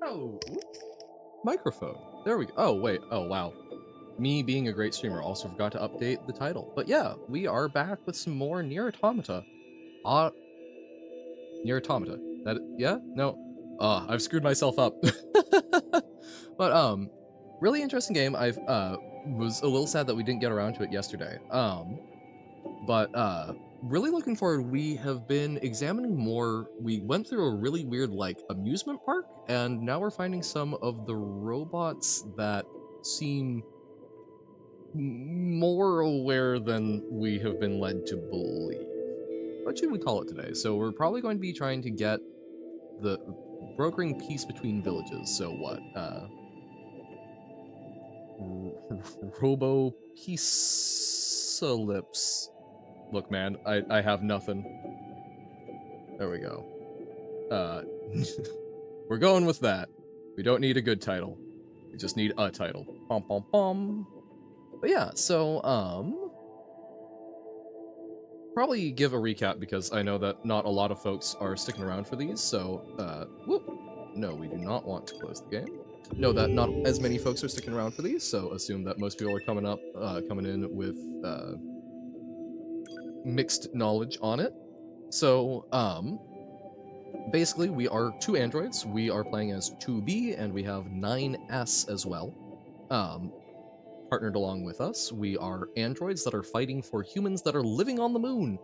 Oh, microphone. There we go. Oh, wait. Oh, wow. Me being a great streamer also forgot to update the title. But yeah, we are back with some more NieR Automata. NieR Automata. Yeah? No. I've screwed myself up. But, really interesting game. I've, was a little sad that we didn't get around to it yesterday. But really looking forward. We have been examining more. We went through a really weird, like, amusement park, and now we're finding some of the robots that seem more aware than we have been led to believe. What should we call it today? So we're probably going to be trying to get the brokering peace between villages. So what? Robo peace lips. Look, man, I have nothing. There we go. We're going with that. We don't need a good title. We just need a title. Pom pom pom. But yeah, so probably give a recap because I know that not a lot of folks are sticking around for these. So whoop. No, we do not want to close the game. Know that not as many folks are sticking around for these, so assume that most people are coming in with mixed knowledge on it. So basically, we are two androids. We are playing as 2B, and we have 9S as well. Partnered along with us, we are androids that are fighting for humans that are living on the moon.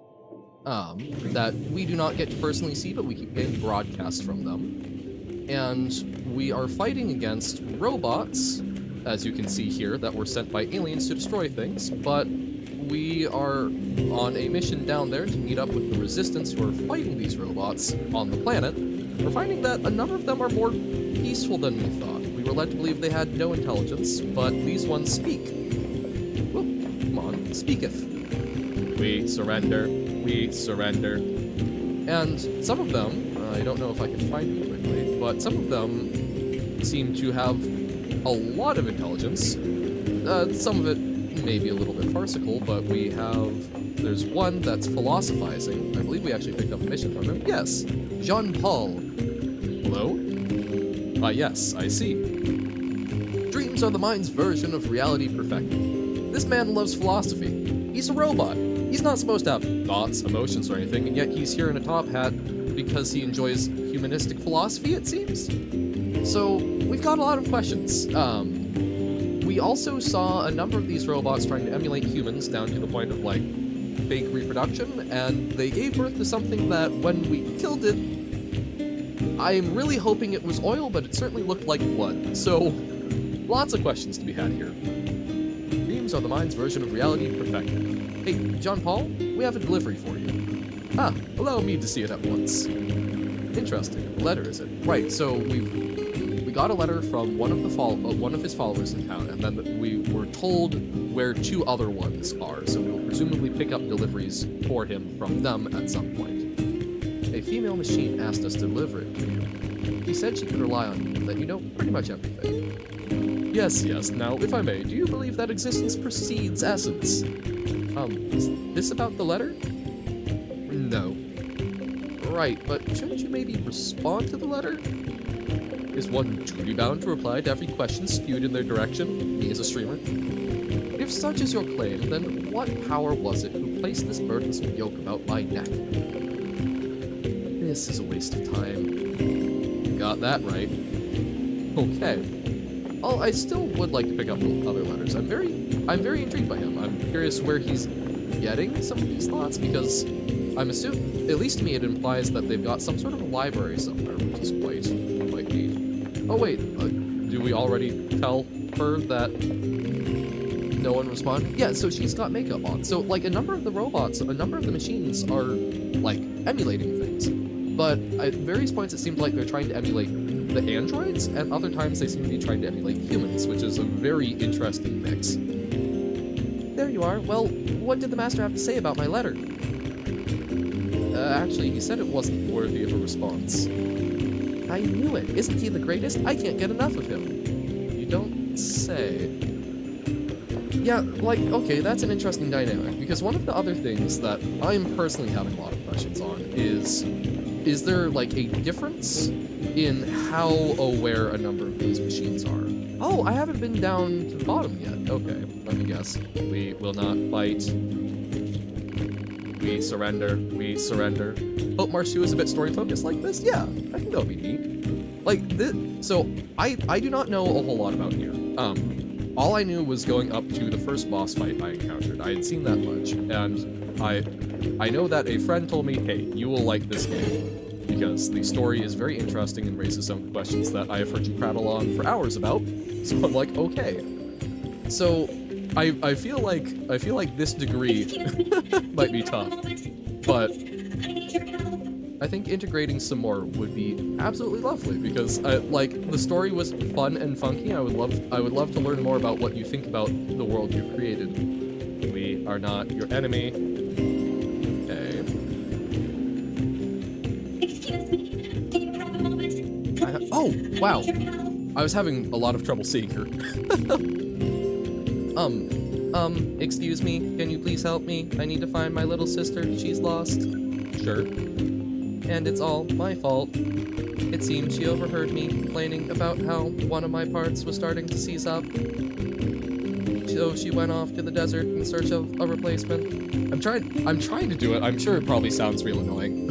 That we do not get to personally see, but we keep getting broadcasts from them. And we are fighting against robots, as you can see here, that were sent by aliens to destroy things, but we are on a mission down there to meet up with the resistance who are fighting these robots on the planet. We're finding that a number of them are more peaceful than we thought. We were led to believe they had no intelligence, but these ones speak. Whoop, come on, speaketh. We surrender, we surrender. And some of them, I don't know if I can find them quickly, but some of them seem to have a lot of intelligence. Some of it may be a little bit farcical, but there's one that's philosophizing. I believe we actually picked up a mission from him. Yes, Jean-Paul. Hello? Yes, I see. Dreams are the mind's version of reality perfected. This man loves philosophy. He's a robot. He's not supposed to have thoughts, emotions, or anything, and yet he's here in a top hat because he enjoys humanistic philosophy, it seems? So, we've got a lot of questions. We also saw a number of these robots trying to emulate humans down to the point of, like, fake reproduction, and they gave birth to something that, when we killed it, I'm really hoping it was oil, but it certainly looked like blood. So, lots of questions to be had here. Dreams are the mind's version of reality perfected. Hey, John Paul, we have a delivery for you. Ah, allow me to see it at once. Interesting. Letter, is it? Right, so we got a letter from one of his followers in town, and then we were told where two other ones are, so we will presumably pick up deliveries for him from them at some point. A female machine asked us to deliver it to you. She said she could rely on you, that you know pretty much everything. Yes. Now, if I may, do you believe that existence precedes essence? Is this about the letter? No. Right, but shouldn't you maybe respond to the letter? Is one duty bound to reply to every question spewed in their direction, me as a streamer? If such is your claim, then what power was it who placed this burdensome yoke about my neck? This is a waste of time. You got that right. Okay. Well, I still would like to pick up other letters. I'm very intrigued by him. I'm curious where he's getting some of these thoughts, because I'm assuming, at least to me, it implies that they've got some sort of a library somewhere, which is quite neat. Oh wait, do we already tell her that no one responded? Yeah, so she's got makeup on. So, like, a number of the machines are, like, emulating things. But at various points it seemed like they're trying to emulate the androids, and other times they seem to be trying to emulate humans, which is a very interesting mix. There you are. Well, what did the master have to say about my letter? Actually, he said it wasn't worthy of a response. I knew it. Isn't he the greatest? I can't get enough of him. You don't say. Yeah, like, okay, that's an interesting dynamic, because one of the other things that I'm personally having a lot of questions on is is there like a difference in how aware a number of these machines are? Oh, I haven't been down to the bottom yet. Okay, let me guess. We will not fight. We surrender. We surrender. Hope March 2 is a bit story focused like this. Yeah, I think that would be neat. Like this, so I do not know a whole lot about NieR. All I knew was going up to the first boss fight I encountered. I had seen that much, and I know that a friend told me, hey, you will like this game, because the story is very interesting and raises some of the questions that I have heard you prattle on for hours about, so I'm like, okay. So, I feel like this degree might be tough, but I think integrating some more would be absolutely lovely, because like the story was fun and funky. I would love to learn more about what you think about the world you've created. We are not your enemy. Okay. Excuse me, do you have a moment? Oh, wow. I was having a lot of trouble seeing her. Excuse me, can you please help me? I need to find my little sister. She's lost. Sure. And it's all my fault. It seems she overheard me complaining about how one of my parts was starting to seize up. So she went off to the desert in search of a replacement. I'm trying to do it. I'm sure it probably sounds real annoying.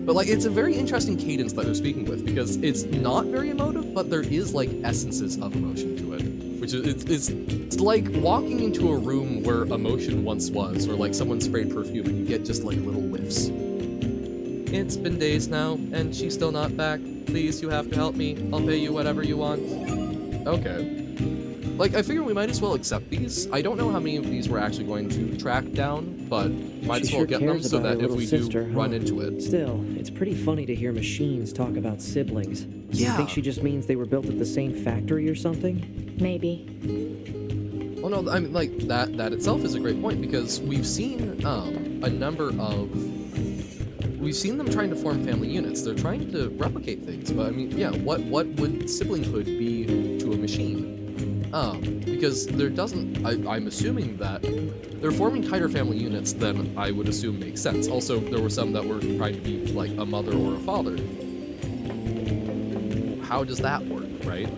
But like, it's a very interesting cadence that they're speaking with, because it's not very emotive, but there is like essences of emotion to it. Which is it's like walking into a room where emotion once was, or like someone sprayed perfume and you get just like little whiffs. It's been days now, and she's still not back. Please, you have to help me. I'll pay you whatever you want. Okay. Like, I figure we might as well accept these. I don't know how many of these we're actually going to track down, but might as well get them so that if we do run into it. Still, it's pretty funny to hear machines talk about siblings. Yeah. You think she just means they were built at the same factory or something? Maybe. Well, no, I mean, like, that itself is a great point, because we've seen a number of... We've seen them trying to form family units. They're trying to replicate things, but I mean, yeah, what would siblinghood be to a machine? Because there doesn't... I'm assuming that they're forming tighter family units than I would assume makes sense. Also, there were some that were trying to be like a mother or a father. How does that work, right?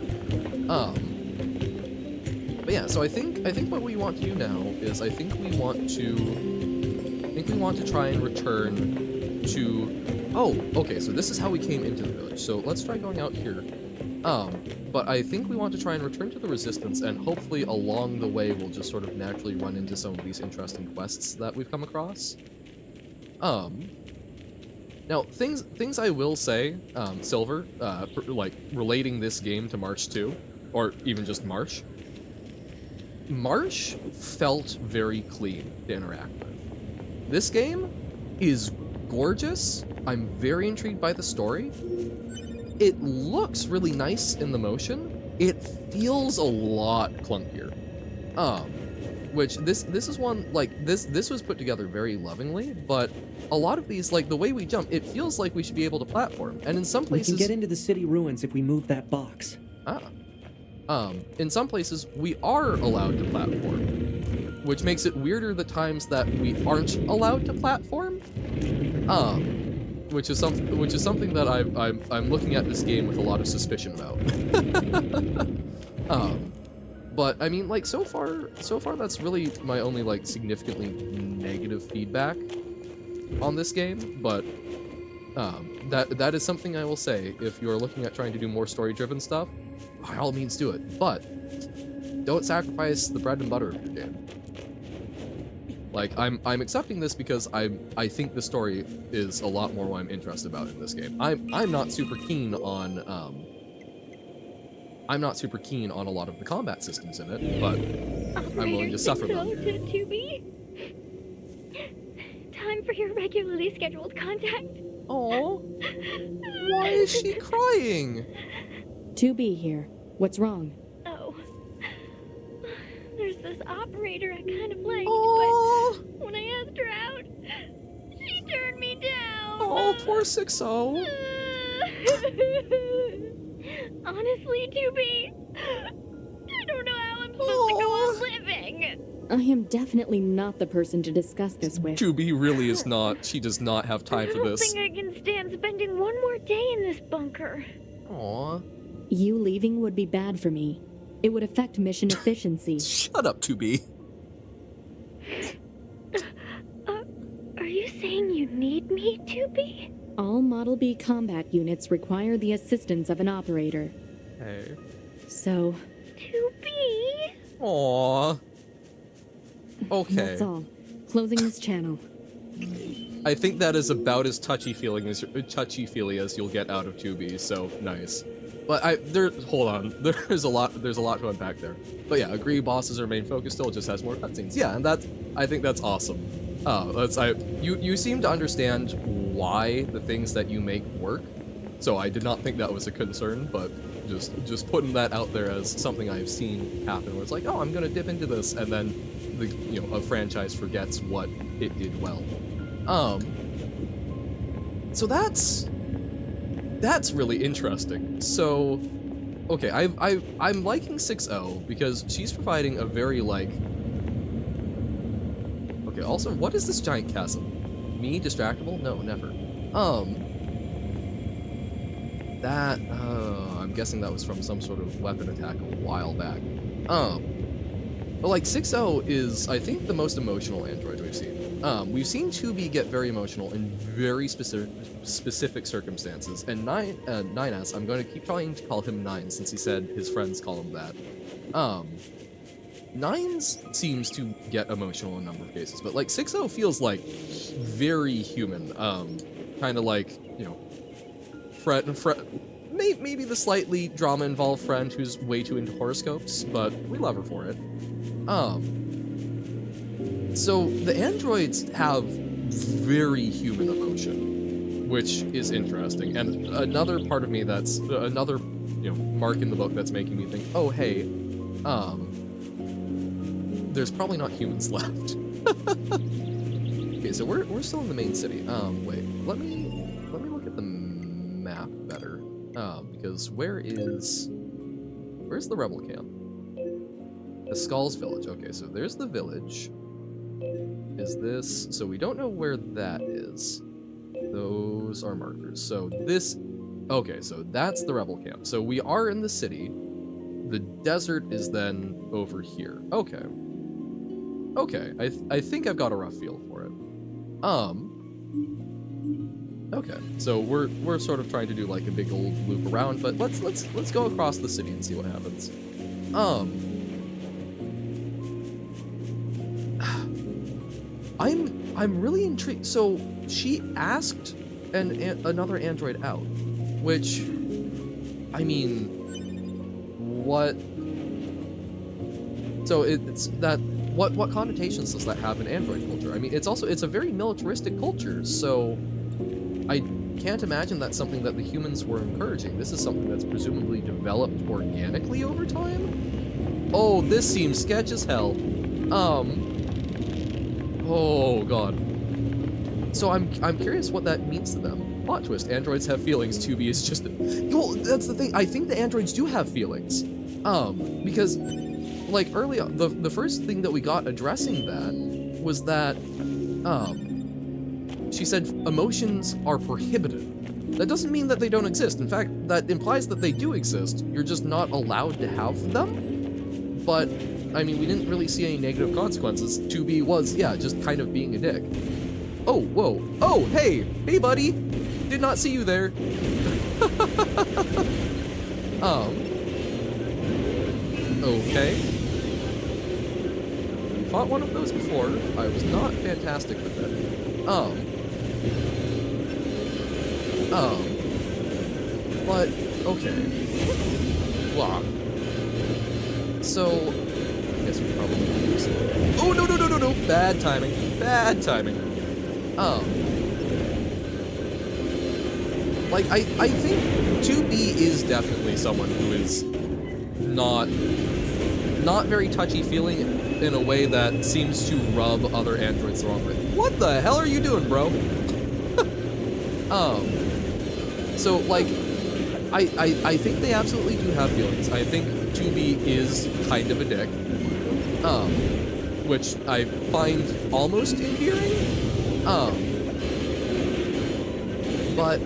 But yeah, so I think what we want to do now is I think we want to try and return to... Oh, okay, so this is how we came into the village. So let's try going out here. But I think we want to try and return to the Resistance, and hopefully along the way we'll just sort of naturally run into some of these interesting quests that we've come across. Now, things I will say, Silver, like, relating this game to March 2, or even just March. March felt very clean to interact with. This game is gorgeous. I'm very intrigued by the story. It looks really nice in the motion. It feels a lot clunkier. Which this is one, like, this was put together very lovingly, but a lot of these, like the way we jump, it feels like we should be able to platform. And in some places... We can get into the city ruins if we move that box. In some places, we are allowed to platform, which makes it weirder the times that we aren't allowed to platform. Which is something that I'm looking at this game with a lot of suspicion about. But I mean, like, so far that's really my only like significantly negative feedback on this game. But that is something I will say. If you're looking at trying to do more story-driven stuff, by all means do it. But don't sacrifice the bread and butter of your game. Like, I'm accepting this because I think the story is a lot more what I'm interested about in this game. I'm not super keen on a lot of the combat systems in it, but I'm willing to suffer them. Time for your regularly scheduled contact. Oh, why is she crying? 2B here. What's wrong? Oh, there's this operator I kind of liked, Oh. but when I asked her out, she turned me down. Oh, poor 6-0. Honestly, 2B, I don't know how I'm supposed to go on living. I am definitely not the person to discuss this with. 2B really is not. She does not have time I for don't this. think I can stand spending one more day in this bunker. Aw. You leaving would be bad for me. It would affect mission efficiency. Shut up, 2B. Are you saying you need me, 2B? All Model B combat units require the assistance of an operator. Hey. So, 2B? Aw. Okay. that's all. Closing this channel. I think that is about as touchy-feely as you'll get out of 2B, so nice. But hold on, there's a lot to unpack there. But yeah, agree, boss is our main focus still, it just has more cutscenes. Yeah, and I think that's awesome. You seem to understand why the things that you make work, so I did not think that was a concern, but just putting that out there as something I've seen happen, where it's like, oh, I'm gonna dip into this, and then a franchise forgets what it did well. So that's really interesting. So, okay, I'm liking 6.0 because she's providing a very okay, also, what is this giant chasm? Me distractible? No, never. I'm guessing that was from some sort of weapon attack a while back. But like 6.0 is, I think, the most emotional android we've seen. We've seen 2B get very emotional in very specific circumstances, and 9S, I'm going to keep trying to call him 9 since he said his friends call him that. 9's seems to get emotional in a number of cases, but like 6.0 feels like very human. Kind of like, maybe the slightly drama-involved friend who's way too into horoscopes, but we love her for it. So the androids have very human emotion, which is interesting. And another part of me that's another, mark in the book that's making me think, oh hey, there's probably not humans left. Okay, so we're still in the main city. Wait, let me look at the map better. Because where's the rebel camp? The Skull's village. Okay, so there's the village. Is this... So we don't know where that is. Those are markers. So this... Okay, so that's the rebel camp. So we are in the city. The desert is then over here. Okay. Okay, I think I've got a rough feel for it. Okay, so we're sort of trying to do like a big old loop around, but let's go across the city and see what happens. I'm really intrigued. So she asked another android out, which, I mean, what? So it's that. What connotations does that have in android culture? I mean, it's a very militaristic culture, so I can't imagine that's something that the humans were encouraging. This is something that's presumably developed organically over time. Oh, this seems sketch as hell. Oh god. So I'm curious what that means to them. Plot twist: androids have feelings. 2B is just. Well, that's the thing. I think the androids do have feelings. Because, like early on, the first thing that we got addressing that was that, she said emotions are prohibited. That doesn't mean that they don't exist. In fact, that implies that they do exist. You're just not allowed to have them. But, I mean, we didn't really see any negative consequences. 2B was, yeah, just kind of being a dick. Oh, whoa. Oh, hey! Hey, buddy! Did not see you there. Okay. Fought one of those before. I was not fantastic with it. But, okay. Blah. So, I guess we probably use it. Oh, no! Bad timing. Bad timing. Like, I think 2B is definitely someone who is not very touchy-feely in a way that seems to rub other androids the wrong way. What the hell are you doing, bro? So, like, I think they absolutely do have feelings. I think 2B is kind of a dick. which I find almost endearing. But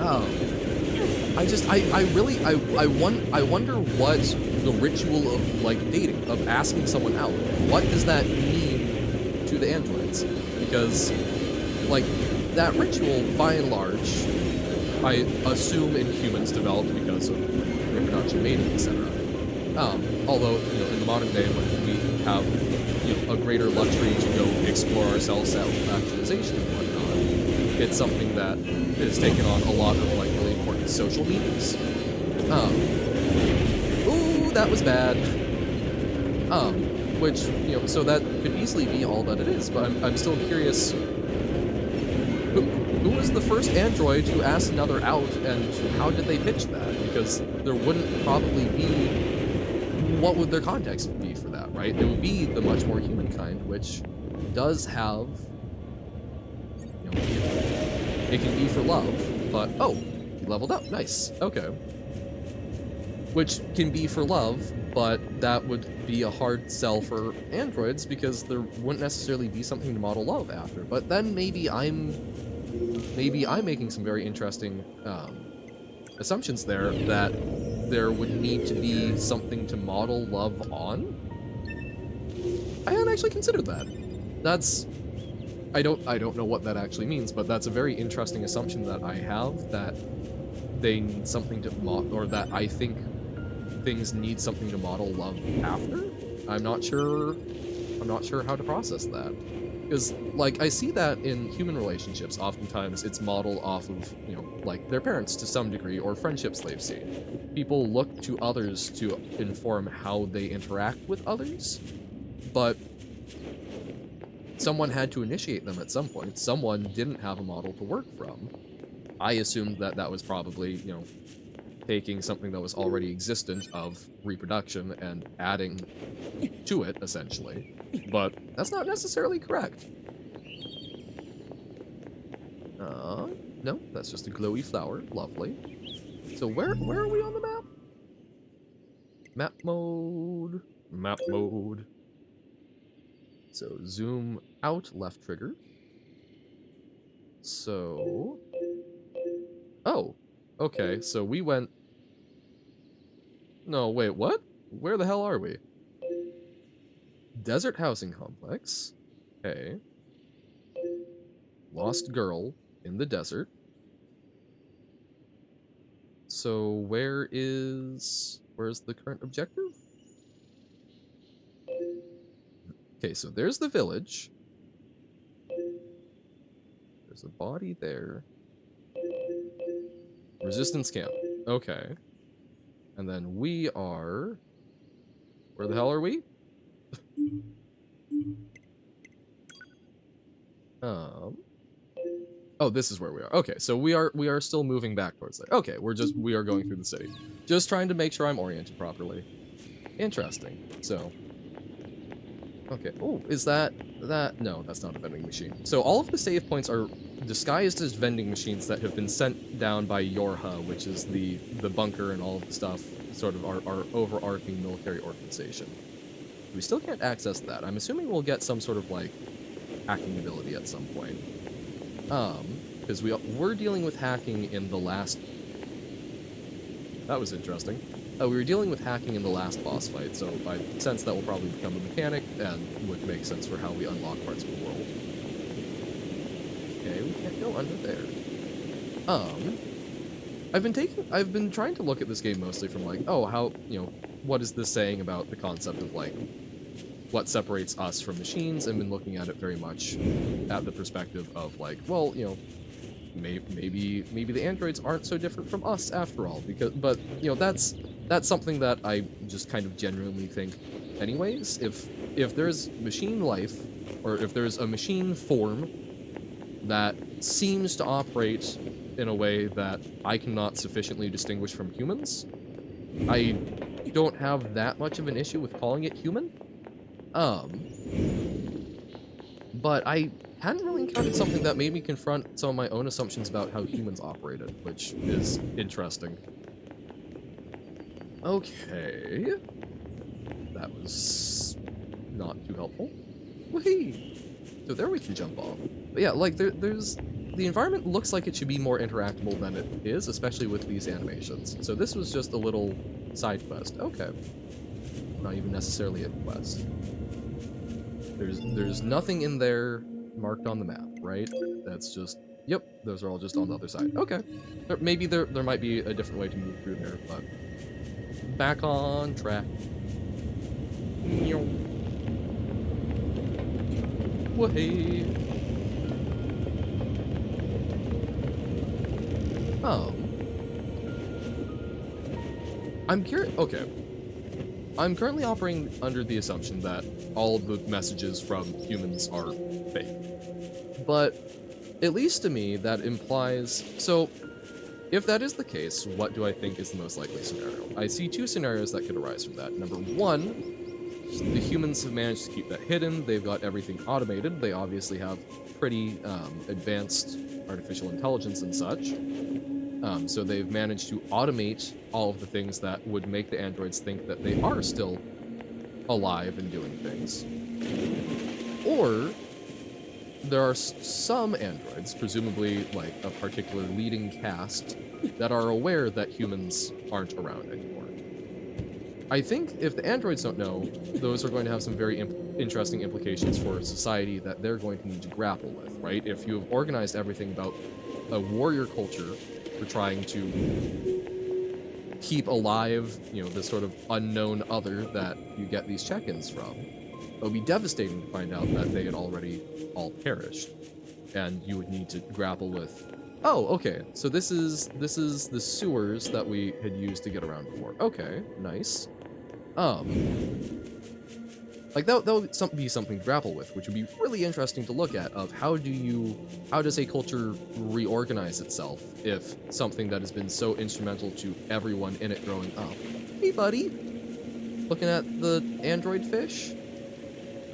I wonder what the ritual of like dating, of asking someone out, what does that mean to the androids? Because like that ritual, by and large, I assume in humans developed because of reproduction, mating, etc. Although, you know, in the modern day when we have, you know, a greater luxury to go explore ourselves, self-actualization and whatnot, it's something that is taken on a lot of like really important social meanings. Ooh, that was bad. Which, you know, so that could easily be all that it is, but I'm still curious. Who was the first android who asked another out, and how did they pitch that? Because there wouldn't probably be... What would their context be for that, right? It would be the much more human kind, which does have... You know, it can be for love, but... Oh, you leveled up. Nice. Okay. Which can be for love, but that would be a hard sell for androids, because there wouldn't necessarily be something to model love after. But then maybe I'm making some very interesting assumptions there, that there would need to be something to model love on. I hadn't actually considered that. That's... I don't know what that actually means, but that's a very interesting assumption that I have, that they need something to model, or that I think things need something to model love after. I'm not sure how to process that. Because, like, I see that in human relationships, oftentimes it's modeled off of, you know, like, their parents to some degree, or friendships they've seen. People look to others to inform how they interact with others, but someone had to initiate them at some point. Someone didn't have a model to work from. I assumed that that was probably, you know, taking something that was already existent of reproduction and adding to it, essentially. But that's not necessarily correct. No, that's just a glowy flower. Lovely. So where are we on the map? Map mode. Map mode. So zoom out, left trigger. So... Oh, okay, so we went... No, wait, what? Where the hell are we? Desert housing complex. Okay. Lost girl in the desert. So where's the current objective? Okay, so there's the village. There's a body there. Resistance camp. Okay. And then we are... Where the hell are we? Oh, this is where we are. Okay, so we are still moving back towards there. Okay, we are going through the city. Just trying to make sure I'm oriented properly. Interesting. So, okay. Oh, is that... No, that's not a vending machine. So all of the save points are disguised as vending machines that have been sent down by Yorha, which is the bunker and all of the stuff, sort of our overarching military organization. We still can't access that. I'm assuming we'll get some sort of, like, hacking ability at some point. Because we're dealing with hacking in the last... That was interesting. We were dealing with hacking in the last boss fight, so I sense that will probably become a mechanic, and would make sense for how we unlock parts of the world. Okay, we can't go under there. I've been trying to look at this game mostly from, like, oh, how, you know, what is this saying about the concept of, like, what separates us from machines, and been looking at it very much at the perspective of, like, well, you know, maybe the androids aren't so different from us after all, but you know, that's something that I just kind of genuinely think anyways. If there's machine life, or if there's a machine form that seems to operate in a way that I cannot sufficiently distinguish from humans, I don't have that much of an issue with calling it human. But I hadn't really encountered something that made me confront some of my own assumptions about how humans operated, which is interesting. Okay. That was not too helpful. Whee! So there we can jump off. But yeah, like there's the environment looks like it should be more interactable than it is, especially with these animations. So this was just a little side quest. Okay. Not even necessarily a quest. There's nothing in there marked on the map, right? That's just, yep, those are all just on the other side. Okay. Maybe there might be a different way to move through there, but back on track. Wahey. I'm curious. Okay. I'm currently operating under the assumption that all the messages from humans are fake. But at least to me, that implies... So, if that is the case, what do I think is the most likely scenario? I see two scenarios that could arise from that. Number one, the humans have managed to keep that hidden. They've got everything automated. They obviously have pretty advanced artificial intelligence and such. So they've managed to automate all of the things that would make the androids think that they are still alive and doing things. Or there are some androids, presumably like a particular leading caste, that are aware that humans aren't around anymore. I think if the androids don't know, those are going to have some very interesting implications for society that they're going to need to grapple with, right? If you have organized everything about a warrior culture for trying to keep alive, you know, this sort of unknown other that you get these check-ins from, it would be devastating to find out that they had already all perished, and you would need to grapple with, oh, okay, so this is the sewers that we had used to get around before. Okay, nice. Like that would be something to grapple with, which would be really interesting to look at, of how does a culture reorganize itself if something that has been so instrumental to everyone in it growing up. Hey buddy, looking at the android fish?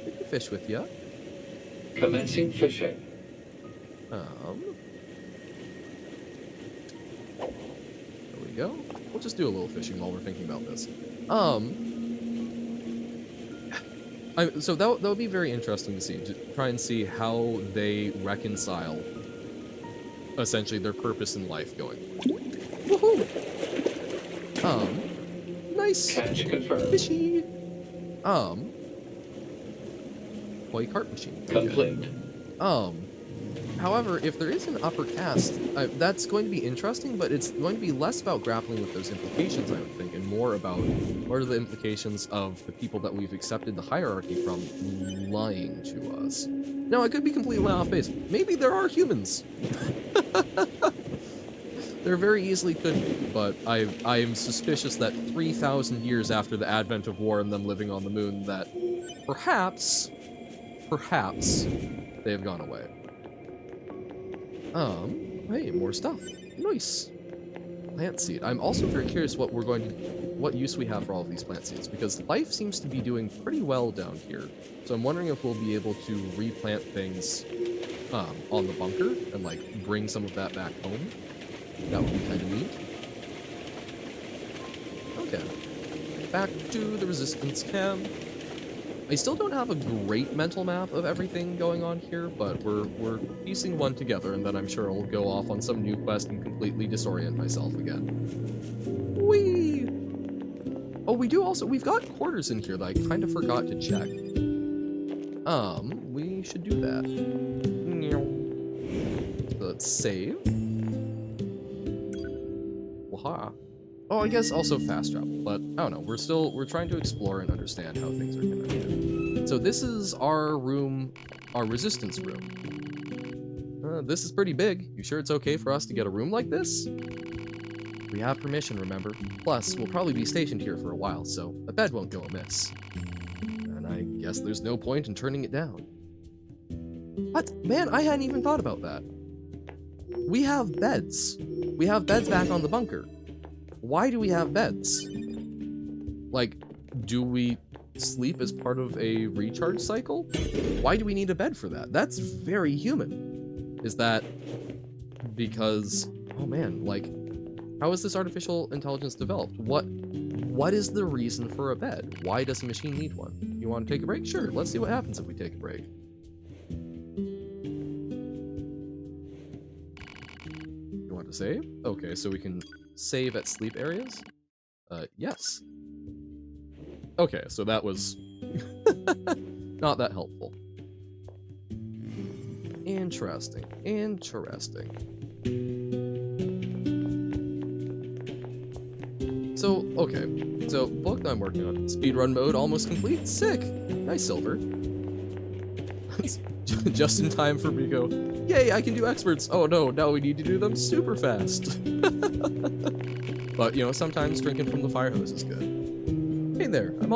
Take the fish with ya. Commencing fishing. There we go. We'll just do a little fishing while we're thinking about this. So that would be very interesting to see, to try and see how they reconcile, essentially, their purpose in life going forward. Woohoo! Nice! Catch confirmed. Fishy! Toy cart machine. Complete. However, if there is an upper caste, that's going to be interesting, but it's going to be less about grappling with those implications, I would think, and more about what are the implications of the people that we've accepted the hierarchy from lying to us. Now, I could be completely off base. Maybe there are humans. There very easily could be, but I am suspicious that 3,000 years after the advent of war and them living on the moon, that perhaps they have gone away. Hey, more stuff. Nice. Plant seed. I'm also very curious what use we have for all of these plant seeds, because life seems to be doing pretty well down here. So I'm wondering if we'll be able to replant things on the bunker and like bring some of that back home. That would be kind of neat. Okay. Back to the resistance camp. I still don't have a great mental map of everything going on here, but we're piecing one together, and then I'm sure I'll go off on some new quest and completely disorient myself again. Whee! Oh, we've got quarters in here that I kind of forgot to check. We should do that. So let's save. Waha. Oh, I guess also fast travel, but I don't know. We're trying to explore and understand how things are connected. So this is our room, our resistance room. This is pretty big. You sure it's okay for us to get a room like this? We have permission, remember? Plus, we'll probably be stationed here for a while, so a bed won't go amiss. And I guess there's no point in turning it down. What? Man, I hadn't even thought about that. We have beds. We have beds back on the bunker. Why do we have beds? Like, do we sleep as part of a recharge cycle? Why do we need a bed for that? That's very human. Is that because, oh man, like, How is this artificial intelligence developed? What is the reason for a bed? Why does a machine need one? You want to take a break? Sure, let's see what happens if we take a break. You want to save? Okay, so we can save at sleep areas? Yes. Okay, so that was not that helpful. Interesting. Interesting. So, okay. So, book I'm working on. Speedrun mode almost complete. Sick. Nice, Silver. Just in time for Rico. Yay, I can do experts. Oh no, now we need to do them super fast. But, you know, sometimes drinking from the fire hose is good. Hey there, I'm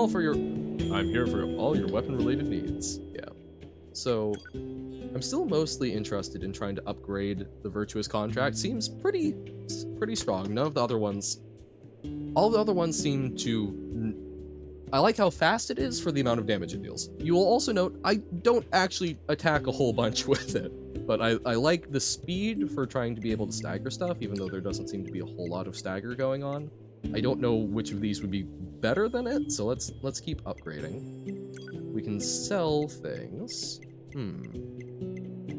here for all your weapon-related needs. Yeah. So, I'm still mostly interested in trying to upgrade the Virtuous contract. Seems pretty strong. None of the other ones... All the other ones seem to... I like how fast it is for the amount of damage it deals. You will also note, I don't actually attack a whole bunch with it. But I like the speed for trying to be able to stagger stuff, even though there doesn't seem to be a whole lot of stagger going on. I don't know which of these would be better than it, so let's keep upgrading. We can sell things.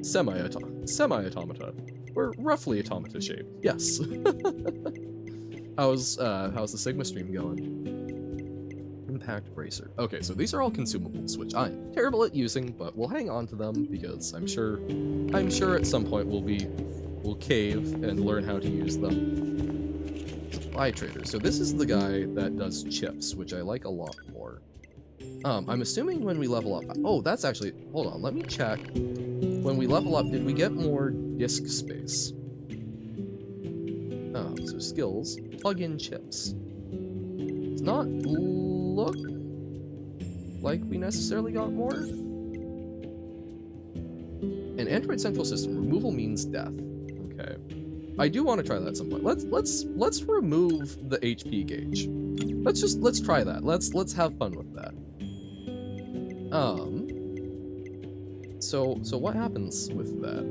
Semi-automata. We're roughly automata shaped. Yes. How's the Sigma stream going? Impact bracer. Okay, so these are all consumables, which I'm terrible at using, but we'll hang on to them because I'm sure at some point we'll cave and learn how to use them. Supply trader. So this is the guy that does chips, which I like a lot more. I'm assuming when we level up. Oh, that's actually. Hold on, let me check. When we level up, did we get more disk space? So skills, plug-in chips. Does not look like we necessarily got more. An Android Central System removal means death. Okay, I do want to try that at some point. Let's remove the HP gauge. Let's try that. Let's have fun with that. So what happens with that?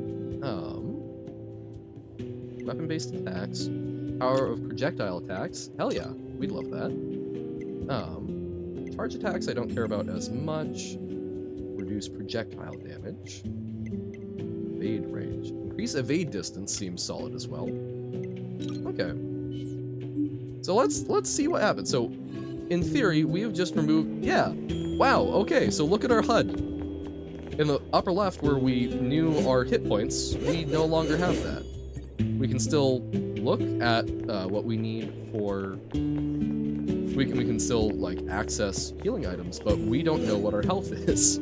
Weapon-based attacks. Power of projectile attacks. Hell yeah, we'd love that. Charge attacks I don't care about as much. Reduce projectile damage. Evade range. Increase evade distance seems solid as well. Okay. So let's see what happens. So, in theory, we have just removed... Yeah. Wow, okay, so look at our HUD. In the upper left where we knew our hit points, we no longer have that. We can still look at what we need for... We can still, like, access healing items, but we don't know what our health is.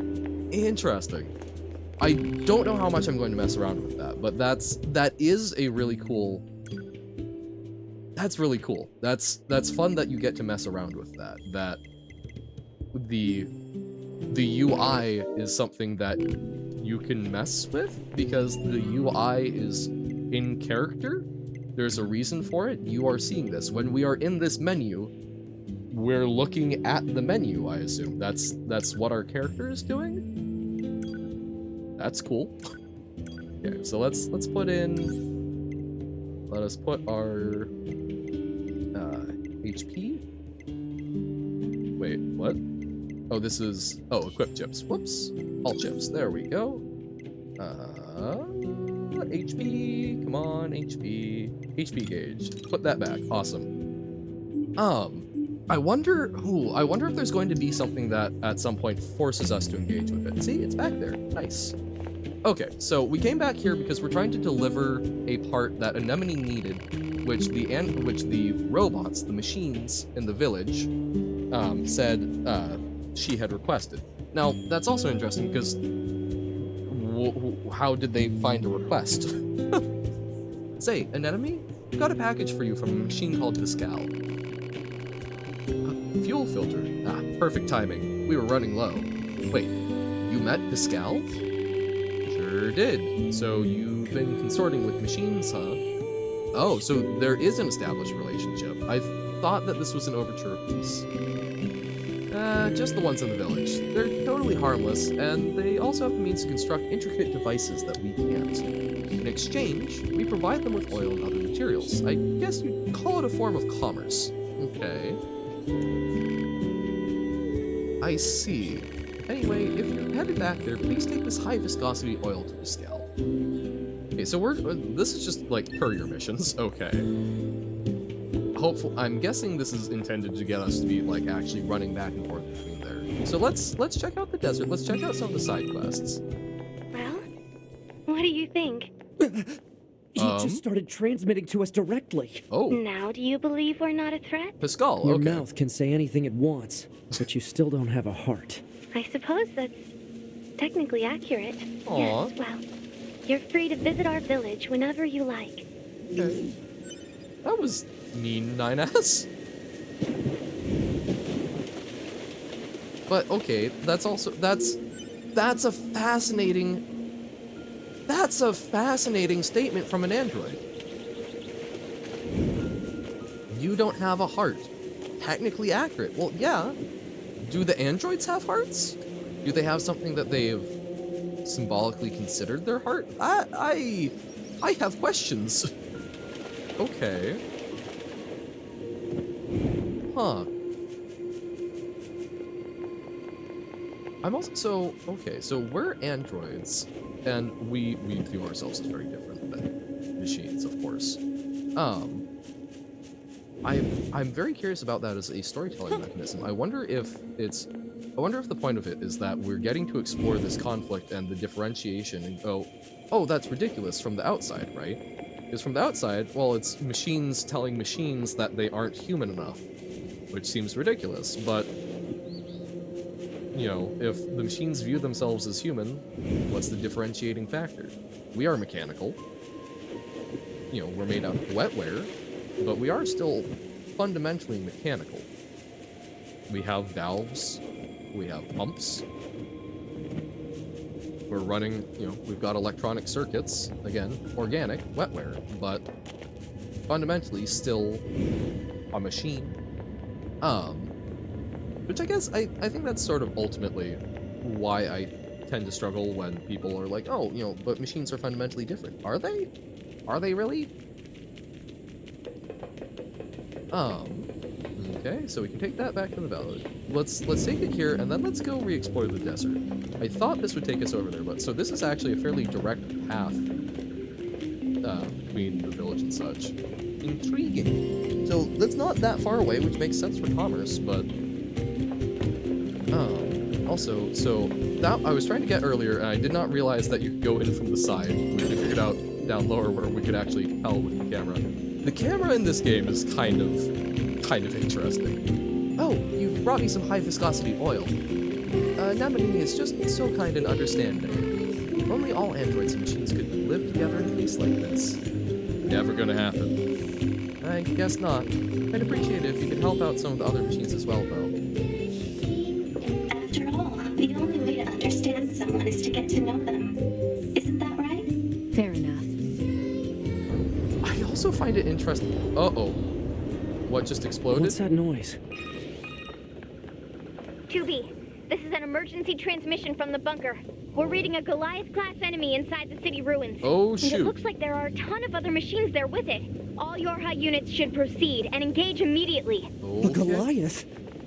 Interesting. I don't know how much I'm going to mess around with that, but that is a really cool... That's really cool. That's fun that you get to mess around with that. That the UI is something that you can mess with because the UI is in character. There's a reason for it. You are seeing this. When we are in this menu, we're looking at the menu, I assume. That's what our character is doing. That's cool. Okay, so let's put in... Let us put our HP. Wait, what? Oh, this is... Oh, equip chips. Whoops. All chips. There we go. HP. Come on, HP. HP gauge. Put that back. Awesome. I wonder if there's going to be something that at some point forces us to engage with it. See, it's back there. Nice. Okay, so we came back here because we're trying to deliver a part that Anemone needed, which the robots, the machines in the village, said she had requested. Now, that's also interesting because how did they find a request? Say, Anemone, I've got a package for you from a machine called Pascal. Fuel filter. Ah, perfect timing. We were running low. Wait, you met Pascal? Sure did. So you've been consorting with machines, huh? Oh, so there is an established relationship. I thought that this was an overture of peace. Just the ones in the village. They're totally harmless, and they also have the means to construct intricate devices that we can't. In exchange, we provide them with oil and other materials. I guess you'd call it a form of commerce. Okay. I see. Anyway, if you're headed back there, please take this high viscosity oil to the scale. Okay, so this is just like courier missions. Okay. I'm guessing this is intended to get us to be like actually running back and forth between there. So let's check out the desert. Let's check out some of the side quests. Well, what do you think? He just started transmitting to us directly. Oh, Now do you believe we're not a threat? Pascal. Your Okay. mouth can say anything it wants, but you still don't have a heart. I suppose that's technically accurate. Aw. Yes, well, you're free to visit our village whenever you like. Okay. That was mean, 9S. But okay, that's a fascinating statement from an android. You don't have a heart. Technically accurate. Well, yeah. Do the androids have hearts? Do they have something that they've symbolically considered their heart? I have questions. Okay. Huh. I'm also so we're androids, and we view ourselves as very different than machines, of course. I'm very curious about that as a storytelling mechanism. I wonder if the point of it is that we're getting to explore this conflict and the differentiation and go, oh, that's ridiculous from the outside, right? Because from the outside, well, it's machines telling machines that they aren't human enough, which seems ridiculous, but you know, if the machines view themselves as human, what's the differentiating factor? We are mechanical. You know, we're made out of wetware, but we are still fundamentally mechanical. We have valves, we have pumps, we're running, you know, we've got electronic circuits, again, organic, wetware, but fundamentally still a machine. Which I guess, I think that's sort of ultimately why I tend to struggle when people are like, oh, you know, but machines are fundamentally different. Are they? Are they really? Okay, so we can take that back to the valley. Let's take it here, and then let's go re-explore the desert. I thought this would take us over there, but so this is actually a fairly direct path between the village and such. Intriguing. So that's not that far away, which makes sense for commerce, but also, so that I was trying to get earlier, and I did not realize that you could go in from the side. We figured out down lower where we could actually tell with the camera. The camera in this game is kind of interesting. Oh, you brought me some high viscosity oil. Namanini is just so kind and understanding. If only all androids and machines could live together in a place like this. Never gonna happen. I guess not. I'd appreciate it if you could help out some of the other machines as well, though. After all, the only way to understand someone is to get to know them. Isn't that right? Fair enough. I also find it interesting. Uh-oh. What just exploded? What's that noise? 2B, this is an emergency transmission from the bunker. We're reading a Goliath-class enemy inside the city ruins. Oh, And it shoot. looks like there are a ton of other machines there with it. All Yorha units should proceed and engage immediately. The Okay. Goliath?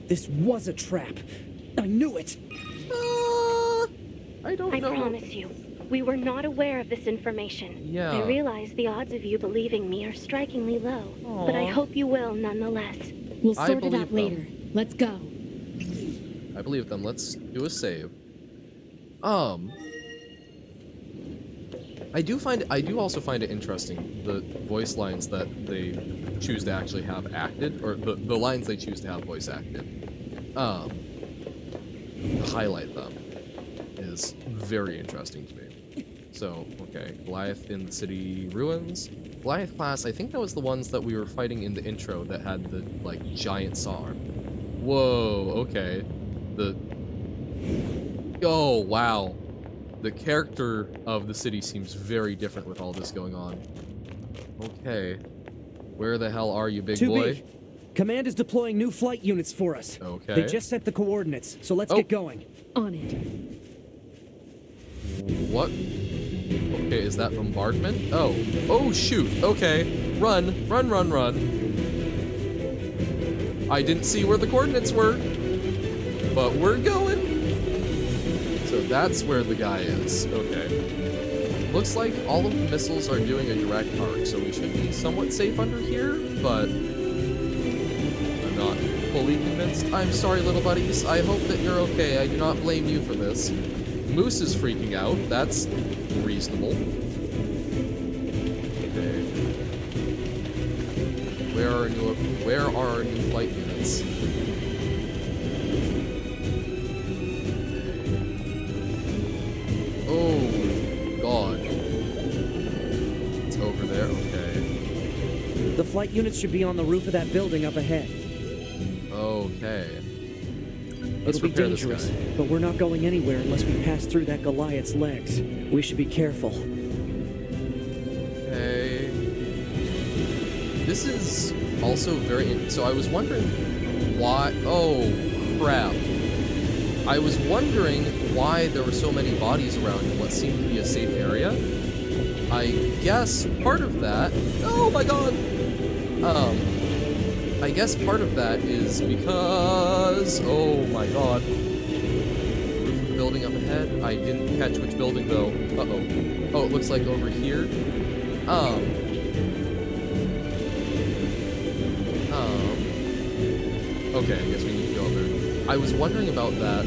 This was a trap. I knew it. I don't I know. promise you, we were not aware of this information. Yeah. I realize the odds of you believing me are strikingly low, but I Aw. hope you will nonetheless. We'll I sort it believe out them. later. Let's go. I believe them. Let's do a save. I do also find it interesting, the voice lines that they choose to actually have acted, or the lines they choose to have voice acted. Highlight them is very interesting to me. So, okay, Goliath in the city ruins. Goliath class, I think that was the ones that we were fighting in the intro that had the, like, giant saw arm. Whoa, okay. Oh, wow. The character of the city seems very different with all this going on. Okay. Where the hell are you, big 2B. boy? Command is deploying new flight units for us. Okay. They just sent the coordinates, so let's Oh. get going. On it. What? Okay, is that bombardment? Oh. Oh, shoot. Okay. Run. Run, run, run. I didn't see where the coordinates were, but we're going. So that's where the guy is. Okay. Looks like all of the missiles are doing a direct arc, so we should be somewhat safe under here, but I'm not fully convinced. I'm sorry, little buddies. I hope that you're okay. I do not blame you for this. Moose is freaking out. That's reasonable. Okay. Where are our new flight units? Oh God. It's over there, okay. The flight units should be on the roof of that building up ahead. Okay. Let's It'll be repair this dangerous, guy. but we're not going anywhere unless we pass through that Goliath's legs. We should be careful. Okay. This is also very... So I was wondering why... Oh, crap. I was wondering why there were so many bodies around in what seemed to be a safe area. I guess part of that... Oh my god! I guess part of that is because... Oh my god. Roof of the building up ahead. I didn't catch which building though. Uh-oh. Oh, it looks like over here. Okay, I guess we need to go over. I was wondering about that.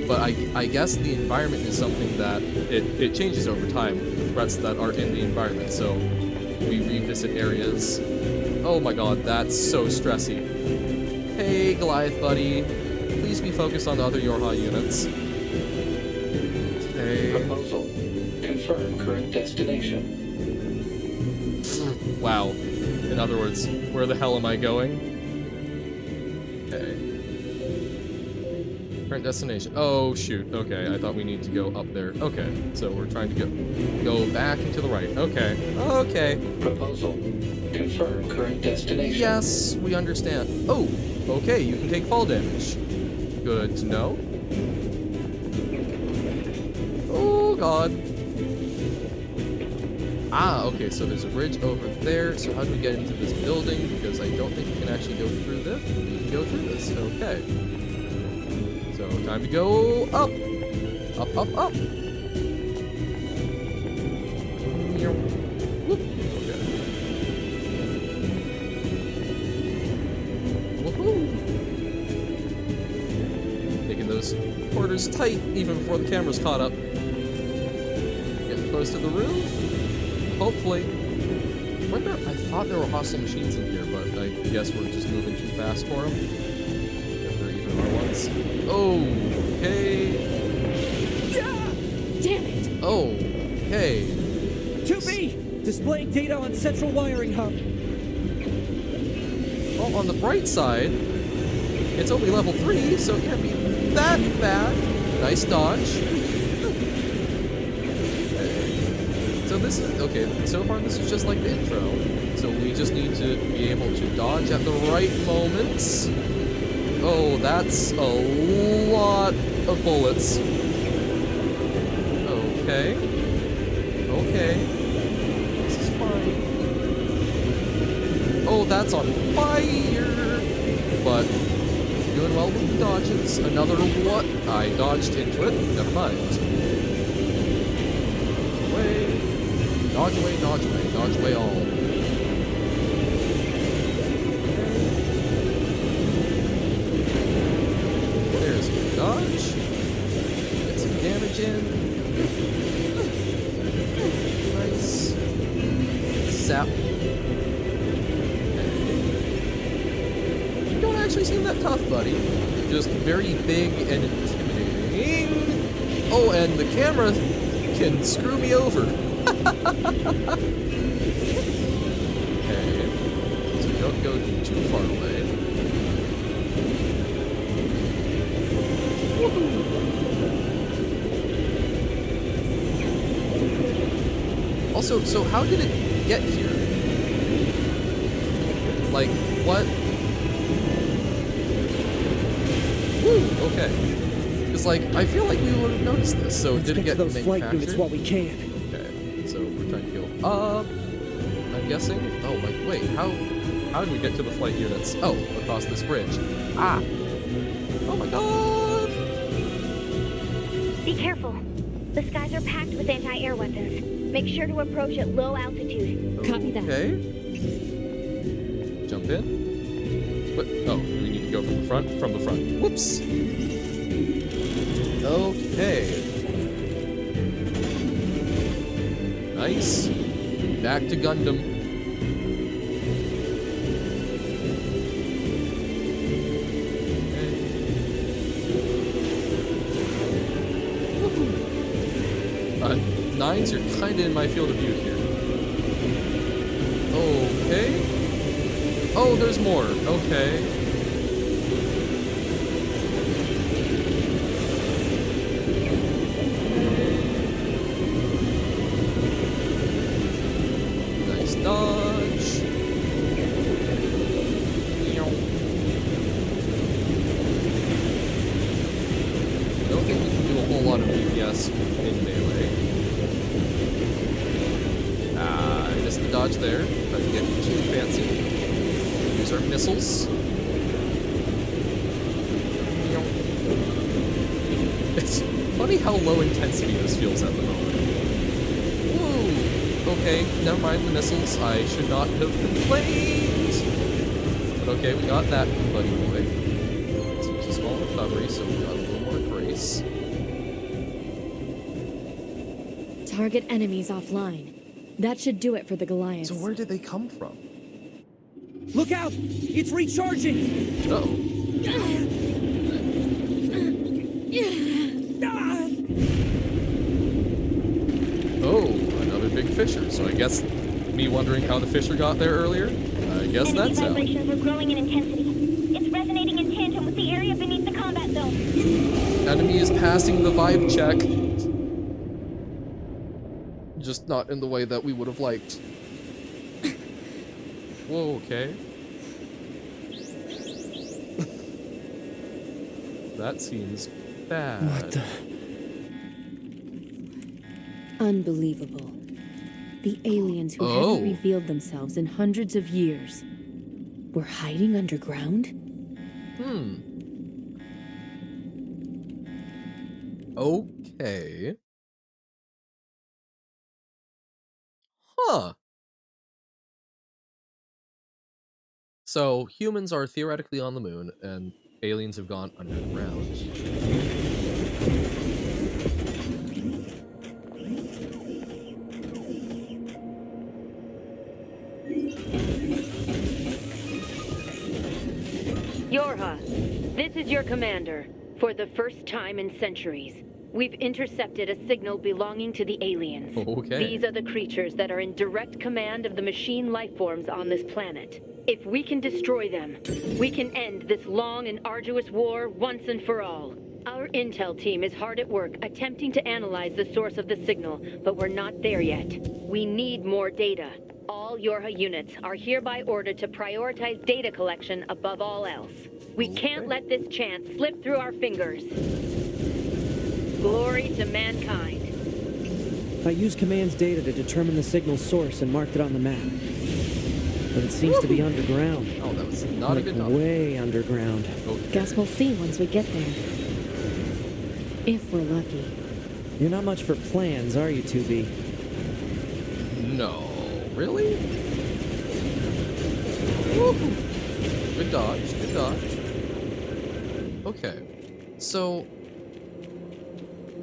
But I guess the environment is something that it changes over time, the threats that are in the environment, so we revisit areas. Oh my god, that's so stressy. Hey, Goliath buddy. Please be focused on the other Yorha units. Okay. Proposal. Confirm current destination. Wow. In other words, where the hell am I going? Okay. Current destination. Oh, shoot. Okay, I thought we need to go up there. Okay, so we're trying to go back and to the right. Okay. Okay. Proposal. Confirm current destination. Yes, we understand. Oh, okay, you can take fall damage. Good to know. Oh, God. Ah, okay, so there's a bridge over there. So how do we get into this building? Because I don't think we can actually go through this. We can go through this. Okay. So time to go up. Up, up, up. Whoop. Okay. Woohoo! Making those quarters tight even before the camera's caught up. Getting close to the roof. Hopefully. I thought there were hostile machines in here, but I guess we're just moving too fast for them. If there even are ones. Okay. Damn it! Okay. 2B! Displaying data on central wiring hub. Well, on the bright side, it's only level 3, so it can't be that bad. Nice dodge. So this is, okay, so far this is just like the intro. So we just need to be able to dodge at the right moments. Oh, that's a lot of bullets. Okay. Okay. This is fine. Oh, that's on fire! But doing well with the dodges. Another what? I dodged into it. Never mind. Dodge away, dodge away, dodge away all. There's a dodge. Get some damage in. Nice. Zap. You don't actually seem that tough, buddy. Just very big and intimidating. Oh, and the camera can screw me over. Okay, so don't go too far away. Woohoo! Also, so how did it get here? Like, what? Woo, okay. It's like, I feel like we would have noticed this, so Let's did it get get to those flight units manufactured? while we can. Okay, so we're trying to go up, I'm guessing? Oh, like, wait, how did we get to the flight units? Oh, across this bridge. Ah! Oh my god! Be careful. The skies are packed with anti-air weapons. Make sure to approach at low altitude. Copy that. Okay. Jump in. What? Oh, we need to go from the front? From the front. Whoops! Okay. Nice. Back to Gundam. Nines, you're kinda in my field of view here. Okay. Oh, there's more. Okay. Nice dodge. I don't think we can do a whole lot of DPS in melee. I missed the dodge there. Trying to get too fancy. Use our missiles. It's funny how low intensity this feels at the moment. Whoa! Okay, never mind the missiles. I should not have complained! But okay, we got that, buddy boy. Let's use a small recovery so we got a little more grace. Target enemies offline. That should do it for the Goliaths. So where did they come from? Look out! It's recharging! Uh-oh. Oh, another big fisher. So I guess me wondering how the fisher got there earlier? I guess Enemy that's how. vibrations are growing in intensity. It's resonating in tandem with the area beneath the combat zone. Enemy is passing the vibe check. Just not in the way that we would have liked. Whoa, okay. That seems bad. What the? Unbelievable. The aliens who Oh. haven't revealed themselves in hundreds of years were hiding underground? Okay. Huh. So, humans are theoretically on the moon, and aliens have gone underground. Yorha, this is your commander. For the first time in centuries, we've intercepted a signal belonging to the aliens. Okay. These are the creatures that are in direct command of the machine lifeforms on this planet. If we can destroy them, we can end this long and arduous war once and for all. Our intel team is hard at work attempting to analyze the source of the signal, but we're not there yet. We need more data. All Yorha units are hereby ordered to prioritize data collection above all else. We can't let this chance slip through our fingers. Glory to mankind. I used command's data to determine the signal's source and marked it on the map. But it seems to be underground. Oh, that was not a Like good job. way underground. Okay. Guess we'll see once we get there. If we're lucky. You're not much for plans, are you, 2B? No. Really? Woo-hoo. Good dodge, good dodge. Okay. So,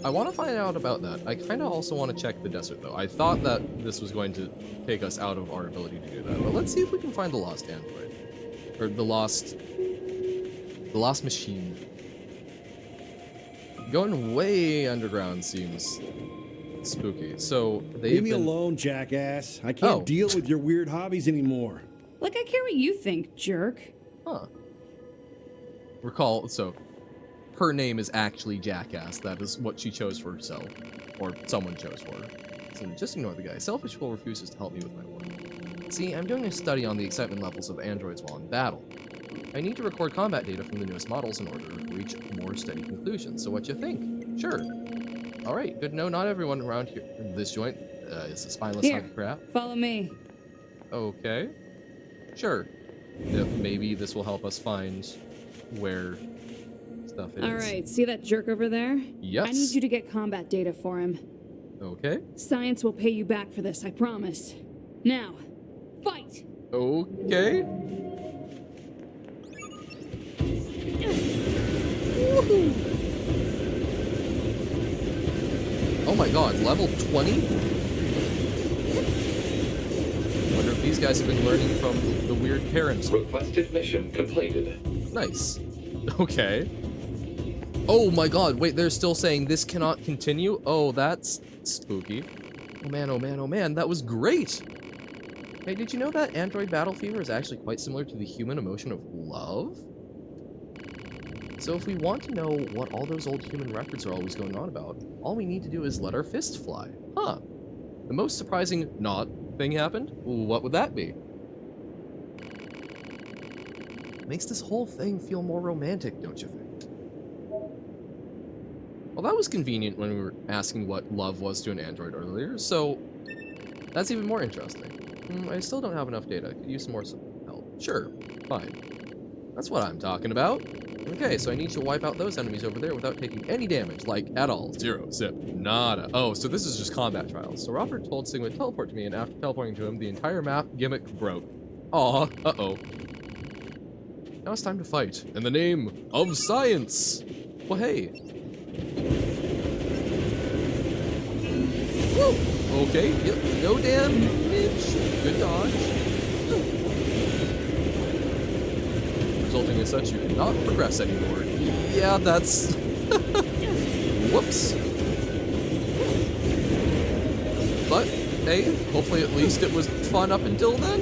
I want to find out about that. I kind of also want to check the desert, though. I thought that this was going to take us out of our ability to do that, but let's see if we can find the lost android. Or the lost machine. Going way underground seems spooky. So, they've Leave me been... alone, jackass. I can't Oh. deal with your weird hobbies anymore. Like I care what you think, jerk. Huh. Recall, so, her name is actually Jackass. That is what she chose for herself. Or someone chose for her. So just ignore the guy. Selfish fool refuses to help me with my work. See, I'm doing a study on the excitement levels of androids while in battle. I need to record combat data from the newest models in order to reach more steady conclusions. So what you think? Sure. Alright, good to know not everyone around here in this joint is a spineless hunk Here, of crap. follow me. Okay. Sure. If maybe this will help us find where stuff is. All right, see that jerk over there? Yes. I need you to get combat data for him. Okay. Science will pay you back for this, I promise. Now, fight! Okay. Oh my god, level 20? Wonder if these guys have been learning from the weird parents. Requested mission completed. Nice. Okay. Oh my god, wait, they're still saying this cannot continue? Oh, that's spooky. Oh man, oh man, oh man, that was great! Hey, did you know that android battle fever is actually quite similar to the human emotion of love? So if we want to know what all those old human records are always going on about, all we need to do is let our fists fly. Huh. The most surprising not thing happened? What would that be? Makes this whole thing feel more romantic, don't you think? Well, that was convenient when we were asking what love was to an android earlier, so that's even more interesting. I still don't have enough data. Could use some more help. Sure, fine. That's what I'm talking about. Okay, so I need to wipe out those enemies over there without taking any damage, like, at all. Zero, zip, nada. Oh, so this is just combat trials. So Robert told Sigma to teleport to me, and after teleporting to him, the entire map gimmick broke. Aw, uh-oh. Now it's time to fight, in the name of science! Well, hey. Woo! Okay, yep, no damage. Good dodge. Resulting in such you cannot progress anymore. Yeah, that's... Whoops. But, hey, hopefully at least it was fun up until then.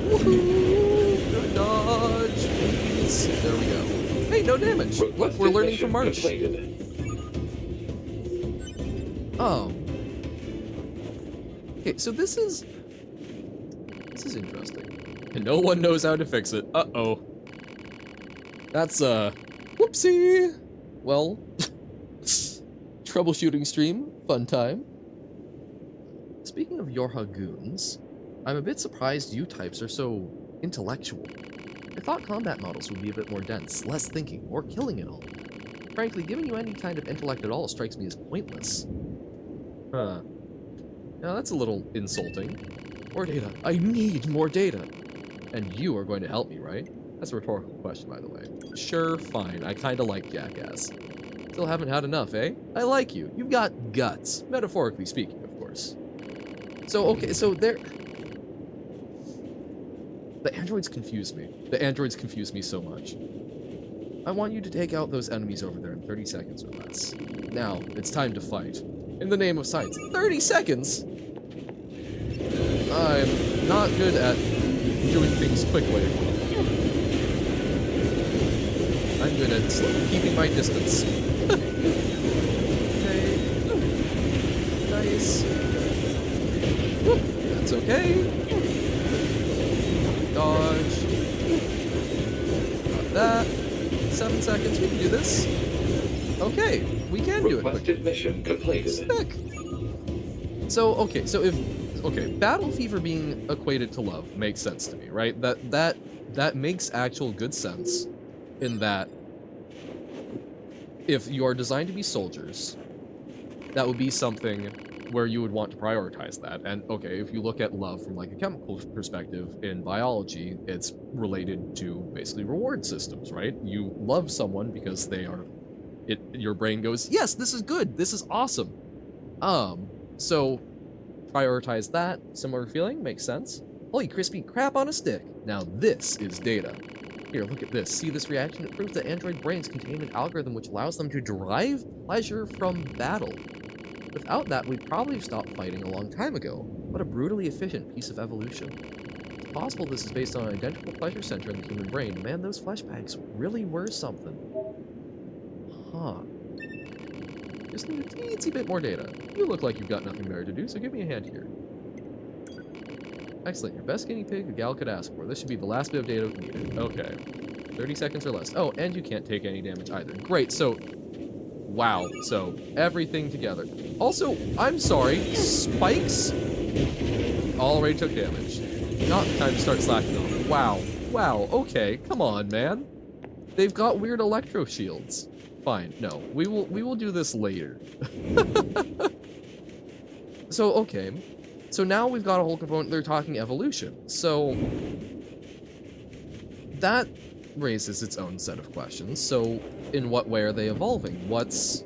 Woohoo! Good dodge, please. There we go. Hey, no damage. Look, we're learning from March. Completed. Oh. Okay, so this is interesting. And no one knows how to fix it. Uh-oh. That's, whoopsie! Well, troubleshooting stream, fun time. Speaking of Yorha-goons, I'm a bit surprised you types are so intellectual. I thought combat models would be a bit more dense, less thinking, more killing and all. Frankly, giving you any kind of intellect at all strikes me as pointless. Huh. Now that's a little insulting. More data. I need more data. And you are going to help me, right? That's a rhetorical question, by the way. Sure, fine. I kinda like Jackass. Still haven't had enough, eh? I like you. You've got guts. Metaphorically speaking, of course. So, okay, so there... The androids confuse me. The androids confuse me so much. I want you to take out those enemies over there in 30 seconds or less. Now, it's time to fight. In the name of science. 30 seconds?! I'm not good at doing things quickly. I'm good at keeping my distance. Okay. Nice. Whoop. That's okay. Dodge. Got that. 7 seconds, we can do this. Okay, we can do it quickly. Requested mission completed. Sick. So, okay, so if... Okay, battle fever being equated to love makes sense to me, right? That makes actual good sense in that if you are designed to be soldiers, that would be something where you would want to prioritize that. And okay, if you look at love from like a chemical perspective in biology, it's related to basically reward systems, right? You love someone because they are your brain goes, "Yes, this is good. This is awesome." So prioritize that. Similar feeling, makes sense. Holy crispy crap on a stick. Now this is data. Here, look at this. See this reaction? It proves that android brains contain an algorithm which allows them to derive pleasure from battle. Without that, we'd probably have stopped fighting a long time ago. What a brutally efficient piece of evolution. It's possible this is based on an identical pleasure center in the human brain. Man, those flesh bags really were something. Huh. Just need a teensy bit more data. You look like you've got nothing better to do, so give me a hand here. Excellent. Your best guinea pig the gal could ask for. This should be the last bit of data needed. Okay. 30 seconds or less. Oh, and you can't take any damage either. Great, so... Wow. So, everything together. Also, I'm sorry, spikes already took damage. Not the time to start slacking on. Wow. Wow, okay. Come on, man. They've got weird electro shields. Fine, no. We will do this later. So, okay. So now we've got a whole component, they're talking evolution. So, that raises its own set of questions. So, in what way are they evolving? What's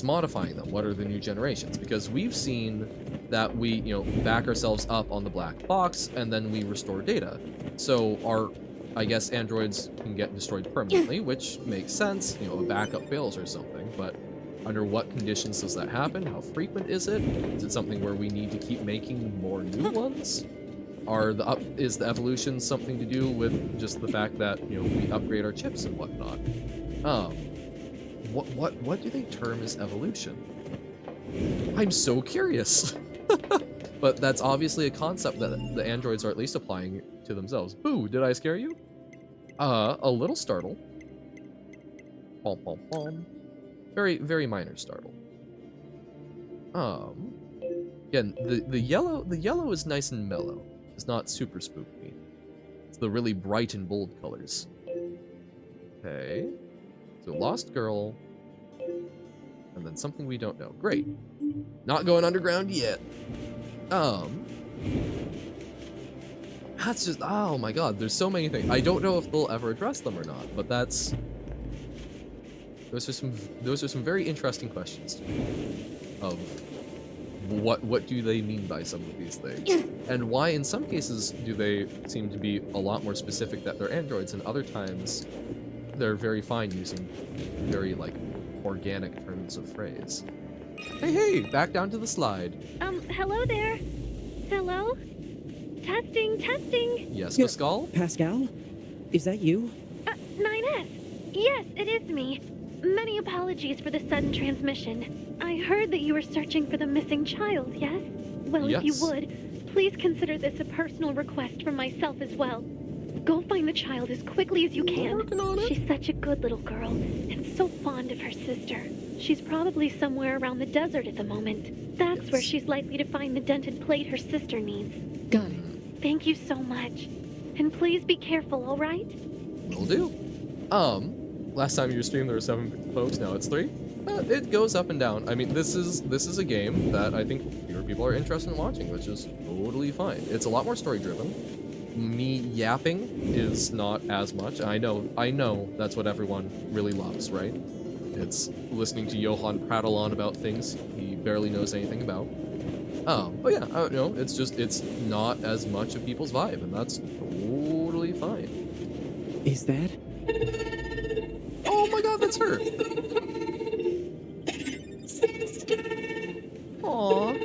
modifying them? What are the new generations? Because we've seen that we, you know, back ourselves up on the black box, and then we restore data. So our, I guess, androids can get destroyed permanently, which makes sense. You know, a backup fails or something, but under what conditions does that happen? How frequent is it? Is it something where we need to keep making more new ones? Is the evolution something to do with just the fact that, you know, we upgrade our chips and whatnot? What do they term as evolution? I'm so curious. But that's obviously a concept that the androids are at least applying to themselves. Boo, did I scare you? A little startle. Pom pom pom. Very, very minor startle. Again, the yellow is nice and mellow. It's not super spooky. It's the really bright and bold colors. Okay. So lost girl. And then something we don't know. Great. Not going underground yet. That's just, oh my god, there's so many things. I don't know if they'll ever address them or not, but those are some very interesting questions to me. Of what do they mean by some of these things? And why in some cases do they seem to be a lot more specific that they're androids, and other times they're very fine using very, like, organic turns of phrase. Hey, back down to the slide. Hello there. Hello? Testing. Yes, Pascal? Pascal? Is that you? 9S. Yes, it is me. Many apologies for the sudden transmission. I heard that you were searching for the missing child, yes? Well, Yes. if you would, please consider this a personal request from myself as well. Go find the child as quickly as you can. Working on it. She's such a good little girl, and so fond of her sister. She's probably somewhere around the desert at the moment. That's where she's likely to find the dented plate her sister needs. Got it. Thank you so much. And please be careful, alright? Will do. Last time you streamed there were 7 folks, now it's 3. It goes up and down. I mean, this is a game that I think fewer people are interested in watching, which is totally fine. It's a lot more story-driven. Me yapping is not as much. I know that's what everyone really loves, right? It's listening to Johan prattle on about things he barely knows anything about. But yeah, I don't know, it's not as much of people's vibe, and that's totally fine. Is that? Oh my god, that's her! Aww.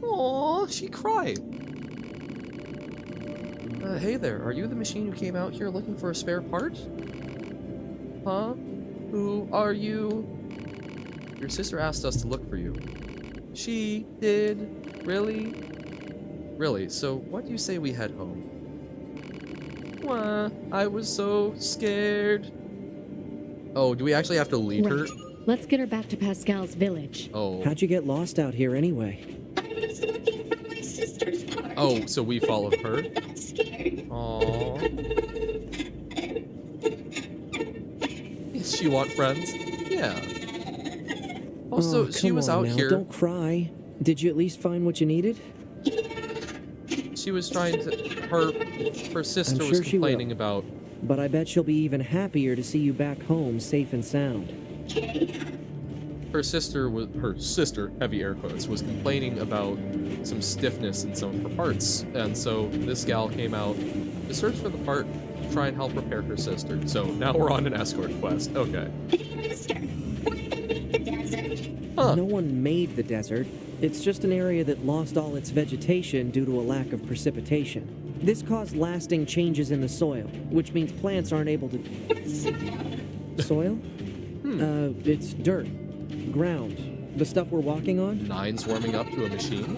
Aww, she cried. Hey there, are you the machine who came out here looking for a spare part? Huh? Who are you? Your sister asked us to look for you. She did? Really? Really, so what do you say we head home? Wah, I was so scared. Oh, do we actually have to lead her? Right. Let's get her back to Pascal's village. Oh. How'd you get lost out here anyway? I was looking for my sister's part. Oh, so we followed her? I got scared. Aww. Does she want friends? Yeah. Also, oh, she come was on out now, here. Don't cry. Did you at least find what you needed? She was trying to. Her sister I'm was sure she will. complaining about. But I bet she'll be even happier to see you back home, safe and sound. Her sister, heavy air quotes, was complaining about some stiffness in some of her parts, and so this gal came out to search for the part, to try and help repair her sister. So now we're on an escort quest. Okay. The desert. Huh. No one made the desert. It's just an area that lost all its vegetation due to a lack of precipitation. This caused lasting changes in the soil, which means plants aren't able to... Soil? It's dirt. Ground. The stuff we're walking on? Nine's warming up to a machine.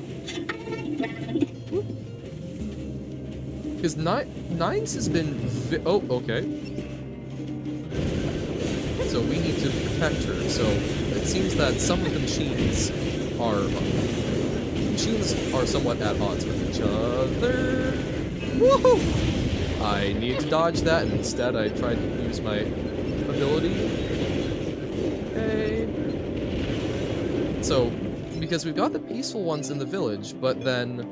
Because Nine's has been... oh, okay. So we need to protect her. So it seems that some of the machines are somewhat at odds with each other. Woohoo! I need to dodge that, and instead I tried to use my ability. Okay. So, because we've got the peaceful ones in the village, but then...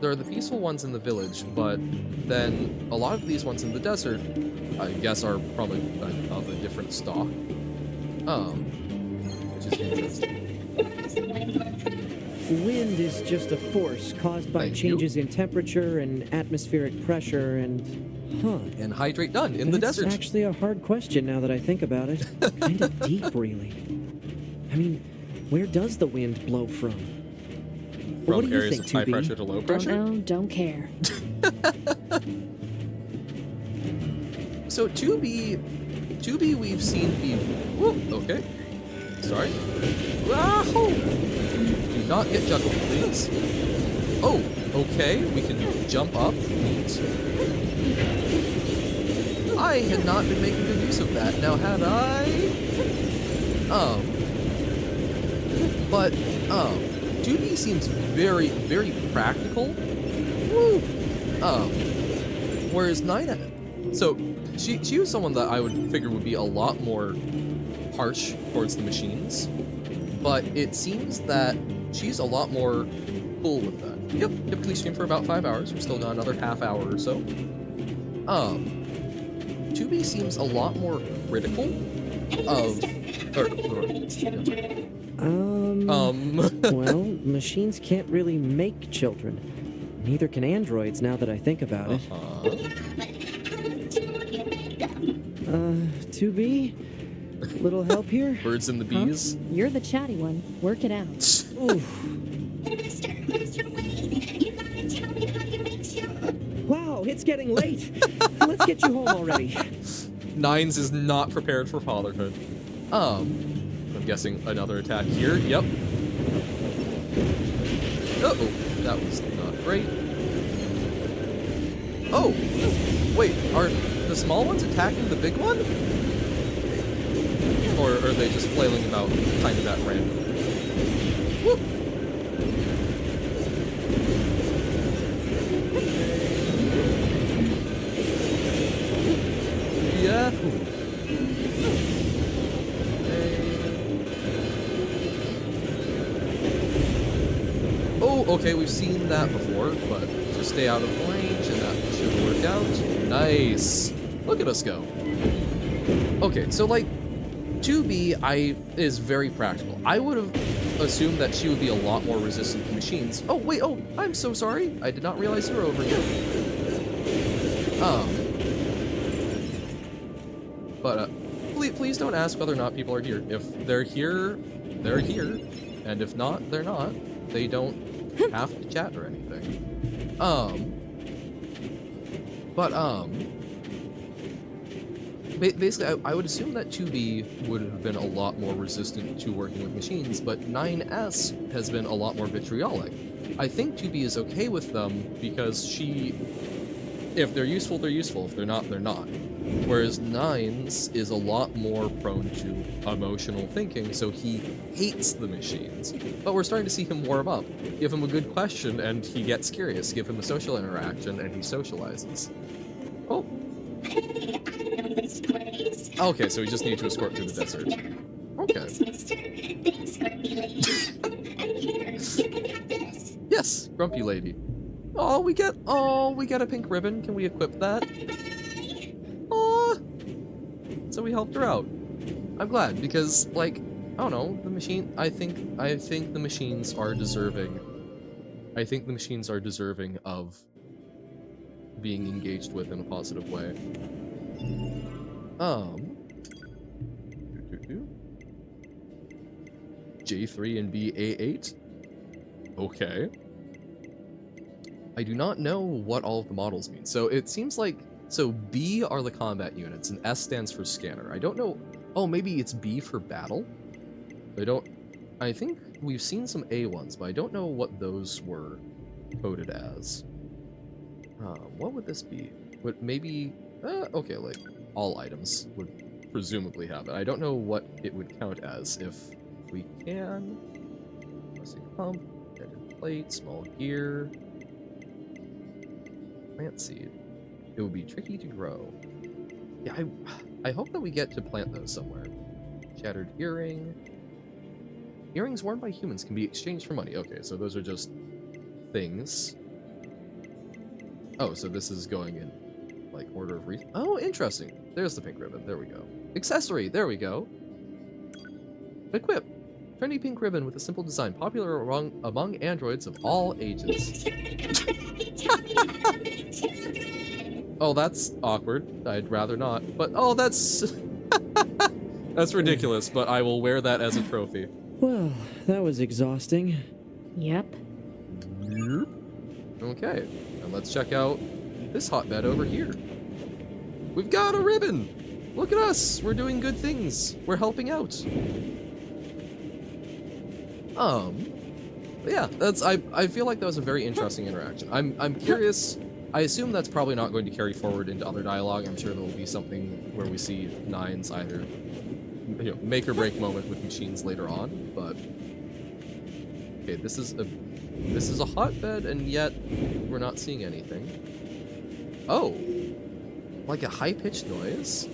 There are the peaceful ones in the village, but then a lot of these ones in the desert, I guess, are probably of a different stock. Which is interesting. Wind is just a force caused by changes in temperature and atmospheric pressure and... And hydrate done in the desert. That's actually a hard question now that I think about it. Kind of deep, really. I mean, where does the wind blow from? What do you areas think, of high 2B? pressure to low pressure? Don't know, don't care. So 2B we've seen be... Whoa, okay. Sorry. Wahoo! Do not get juggled, please. Oh, okay. We can jump up. I had not been making good use of that. Now, had I? But, 2B seems very, very practical. Woo! Whereas 9... So, she was someone that I would figure would be a lot more harsh towards the machines. But it seems that she's a lot more cool with that. Yep, typically stream for about 5 hours. We've still got another half hour or so. 2B seems a lot more critical of... Well, machines can't really make children. Neither can androids, now that I think about it. 2B? Little help here? Birds and the bees? Huh? You're the chatty one. Work it out. Wow, it's getting late. Let's get you home already. Nines is not prepared for fatherhood. I'm guessing another attack here. Yep. Uh-oh, that was not great. Oh, wait, are the small ones attacking the big one? Or are they just flailing about kind of at random? Whoop. Yeah. Oh, okay, we've seen that before, but just stay out of range and that should work out. Nice. Look at us go. Okay, so like 2B is very practical. I would have assumed that she would be a lot more resistant to machines. Oh, wait, oh, I'm so sorry. I did not realize you were over here. But please don't ask whether or not people are here. If they're here, they're here. And if not, they're not. They don't have to chat or anything. Basically, I would assume that 2B would have been a lot more resistant to working with machines, but 9S has been a lot more vitriolic. I think 2B is okay with them because if they're useful, they're useful. If they're not, they're not. Whereas 9's is a lot more prone to emotional thinking, so he hates the machines. But we're starting to see him warm up. Give him a good question and he gets curious. Give him a social interaction and he socializes. Oh. Okay, so we just need to escort through the desert. Okay. Yes, grumpy lady. Oh, we get a pink ribbon. Can we equip that? Oh. So we helped her out. I'm glad because, like, I don't know, the machine. I think the machines are deserving. I think the machines are deserving of being engaged with in a positive way. J3 and BA8. Okay. I do not know what all of the models mean. So it seems like So B are the combat units, and S stands for scanner. I don't know. Oh, maybe it's B for battle? I think we've seen some A ones, but I don't know what those were coded as. What would this be? Would maybe, okay, like, all items would presumably have it. I don't know what it would count as. If we can, pressing pump, dented plate, small gear, plant seed. It would be tricky to grow. Yeah, I hope that we get to plant those somewhere. Shattered earring. Earrings worn by humans can be exchanged for money. Okay, so those are just things. Oh, so this is going in, like, order of oh, interesting. There's the pink ribbon. There we go. Accessory. There we go. Equip. Trendy pink ribbon with a simple design, popular among androids of all ages. Oh, that's awkward. I'd rather not. But, oh, that's... that's ridiculous, but I will wear that as a trophy. Well, that was exhausting. Yep. Okay, and let's check out this hotbed over here. We've got a ribbon! Look at us! We're doing good things. We're helping out. Yeah, I feel like that was a very interesting interaction. I'm curious. I assume that's probably not going to carry forward into other dialogue. I'm sure there will be something where we see Nine's either, you know, make or break moment with machines later on, but okay, this is a hotbed, and yet we're not seeing anything. Oh, like a high-pitched noise.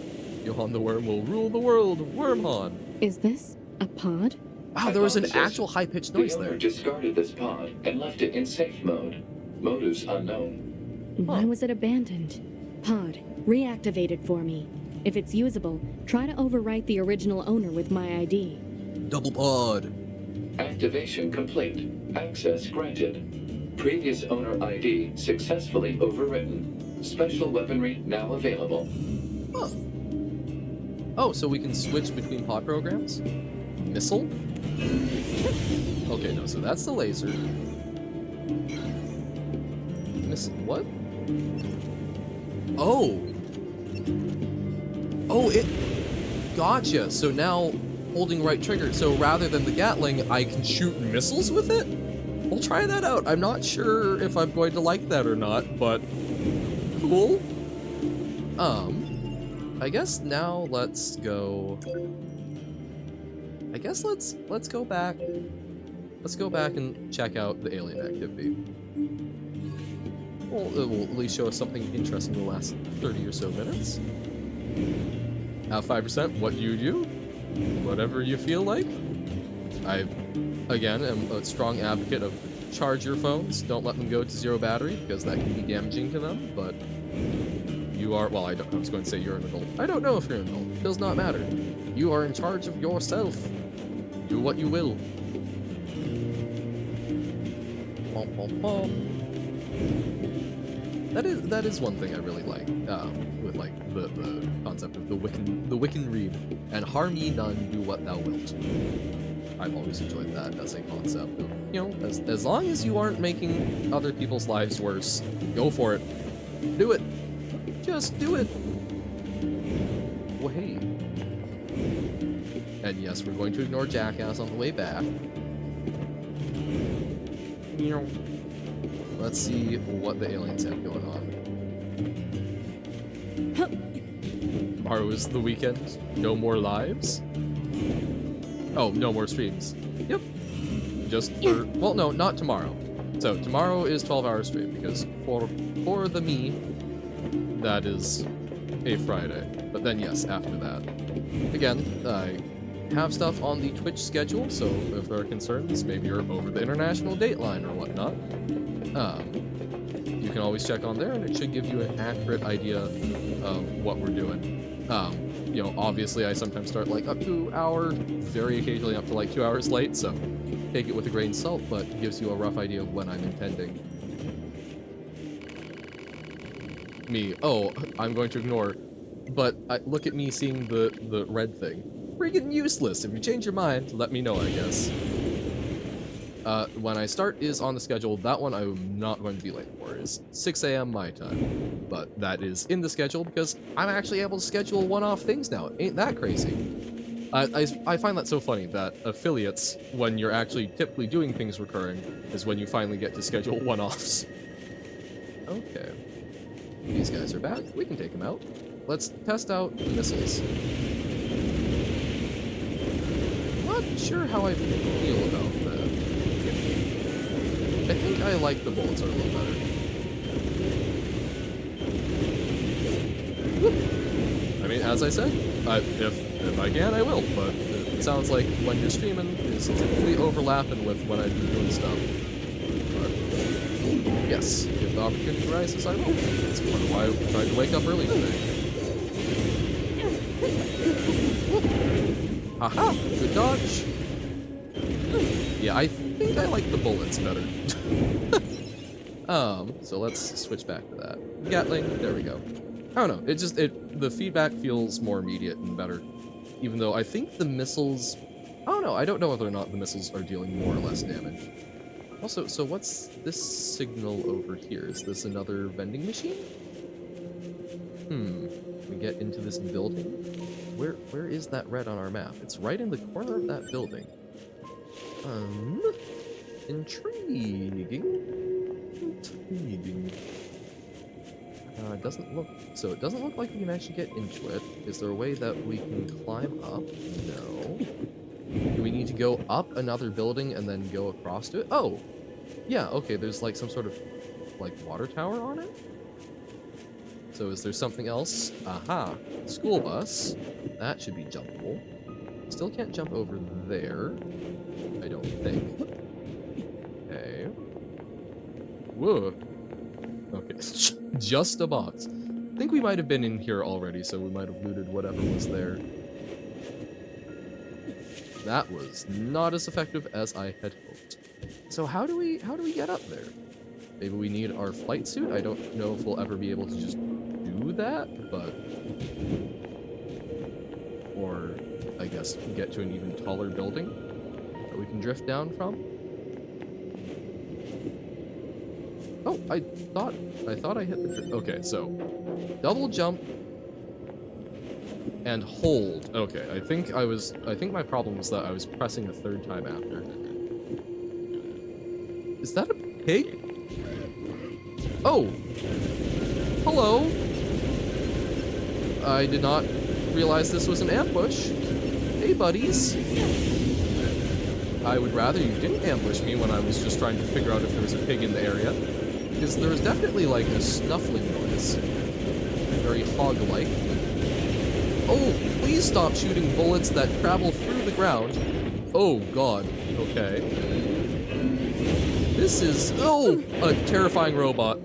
Johann the Worm will rule the world, Wormhon. Is this a pod? Wow, there was an actual high-pitched noise The owner there. discarded this pod and left it in safe mode. Motives unknown. Why was it abandoned? Pod, reactivate it for me. If it's usable, try to overwrite the original owner with my ID. Double pod. Activation complete. Access granted. Previous owner ID successfully overwritten. Special weaponry now available. Huh. Oh, so we can switch between pod programs? Missile? Okay, no, so that's the laser. Missile, what? Oh! Oh, it... Gotcha! So now, holding right trigger, so rather than the Gatling, I can shoot missiles with it? We'll try that out. I'm not sure if I'm going to like that or not, but... Cool. I guess now let's go... I guess let's go back. Let's go back and check out the alien activity. Well, it will at least show us something interesting in the last 30 or so minutes. Have 5%, what do you do? Whatever you feel like. I, again, am a strong advocate of charge your phones. Don't let them go to zero battery, because that can be damaging to them, but you are, well, I was going to say you're an adult. I don't know if you're an adult. It does not matter. You are in charge of yourself. Do what you will. That is one thing I really like with like the concept of the Wiccan read, and harm ye none, do what thou wilt. I've always enjoyed that as a concept. You know, as long as you aren't making other people's lives worse, go for it. Do it. Just do it. Well, hey. And yes, we're going to ignore Jackass on the way back. Let's see what the aliens have going on. Tomorrow is the weekend. No more lives? Oh, no more streams. Yep. Just for... Well, no, not tomorrow. So, tomorrow is 12-hour stream, because for the me, that is a Friday. But then, yes, after that. Again, I have stuff on the Twitch schedule, so if there are concerns, maybe you're over the international dateline or whatnot, you can always check on there, and it should give you an accurate idea of what we're doing. You know, obviously I sometimes start like up to an hour, very occasionally up to like 2 hours late, so take it with a grain of salt, but it gives you a rough idea of when I'm intending. Me, oh, I'm going to ignore, but look at me seeing the red thing. Friggin' useless. If you change your mind, let me know, I guess. when I start is on the schedule. That one I'm not going to be late for. Is 6 a.m. my time. But that is in the schedule because I'm actually able to schedule one-off things now. Ain't that crazy? I find that so funny that affiliates, when you're actually typically doing things recurring, is when you finally get to schedule one-offs. Okay. These guys are back. We can take them out. Let's test out the missiles. Not sure how I feel about that. I think I like the bullets a little better. I mean, as I said, if I can, I will, but it sounds like when you're streaming is typically overlapping with when I'm doing stuff. But yes, if the opportunity arises, I will. That's part of why I tried to wake up early today. Haha, good dodge. Yeah, I think I like the bullets better. So let's switch back to that. Gatling, there we go. I don't know, the feedback feels more immediate and better. Even though I think the missiles, I don't know, I don't know whether or not the missiles are dealing more or less damage. Also, so what's this signal over here? Is this another vending machine? We get into this building. Where is that red on our map? It's right in the corner of that building. Intriguing. It doesn't look like we can actually get into it. Is there a way that we can climb up? No. Do we need to go up another building and then go across to it? Oh! Yeah, okay, there's like some sort of like water tower on it? So is there something else? Aha! School bus. That should be jumpable. Still can't jump over there. I don't think. Okay. Whoa. Okay, just a box. I think we might have been in here already, so we might have looted whatever was there. That was not as effective as I had hoped. So how do we get up there? Maybe we need our flight suit? I don't know if we'll ever be able to just do that, but... Or, I guess, get to an even taller building that we can drift down from? Oh, I thought I hit the... Okay, so, double jump and hold. Okay, I think my problem was that I was pressing a third time after. Is that a pig? Oh! Hello! I did not realize this was an ambush. Hey, buddies! I would rather you didn't ambush me when I was just trying to figure out if there was a pig in the area. Because there was definitely, like, a snuffling noise. Very hog-like. Oh, please stop shooting bullets that travel through the ground. Oh, God. Okay. This is... Oh! A terrifying robot.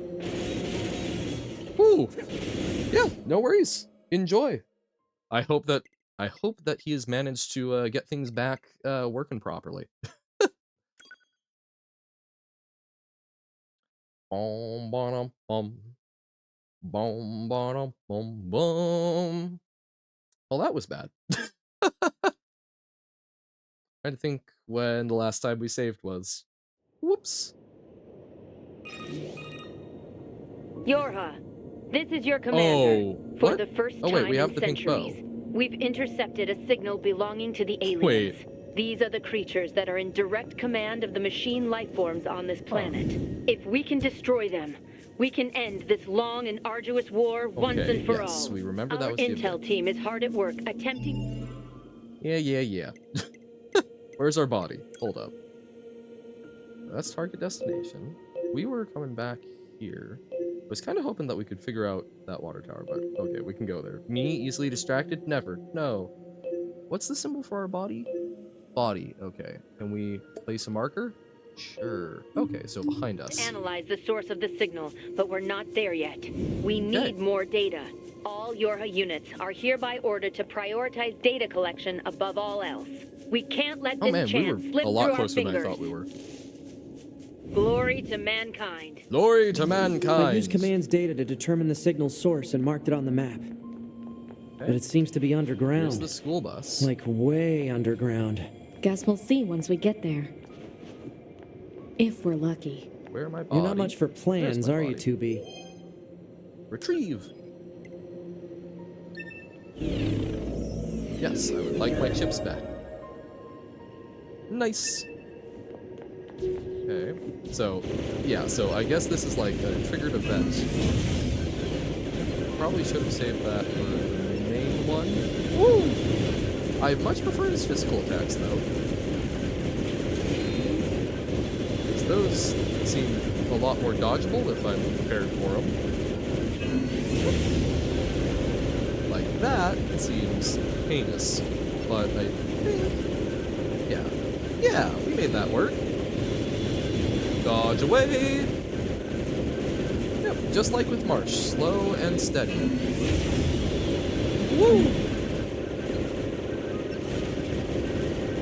Whew. Yeah, no worries. Enjoy. I hope that he has managed to get things back working properly. Bom, bom, bom. Bom, bom, bom, bom. Well, that was bad. Trying to think when the last time we saved was. Whoops. Yorha, this is your commander. Oh, For what? the first Oh wait, time we have in the pink bow. centuries, we've intercepted a signal belonging to the aliens. Wait. These are the creatures that are in direct command of the machine lifeforms on this planet. If we can destroy them, we can end this long and arduous war once and for all. Yes, we remember that Our was the intel event. team is hard at work attempting... Yeah. Where's our body? Hold up. That's target destination. We were coming back here. I was kind of hoping that we could figure out that water tower, but okay, we can go there. Me, easily distracted? Never. No. What's the symbol for our body? Body. Okay. Can we place a marker? Sure. Okay, so behind us. Analyze the source of the signal, but we're not there yet. We need more data. All Yorha units are hereby ordered to prioritize data collection above all else. We can't let this chance slip a lot through our closer than I fingers. thought we were. Glory to mankind. Glory to mankind. I used command's data to determine the signal's source and marked it on the map. But it seems to be underground. Here's the school bus. Like way underground. Guess we'll see once we get there. If we're lucky. Where am I body? You're not much for plans, my are you, body? 2B? Retrieve. Yes, I would like my chips back. Nice. Okay, so, yeah, so I guess this is like a triggered event. Probably should have saved that for the main one. Woo! I much prefer his physical attacks, though. Because those seem a lot more dodgeable if I'm prepared for them. Like that seems heinous, but I think, yeah, we made that work. Dodge away! Yep, just like with Marsh, slow and steady. Woo!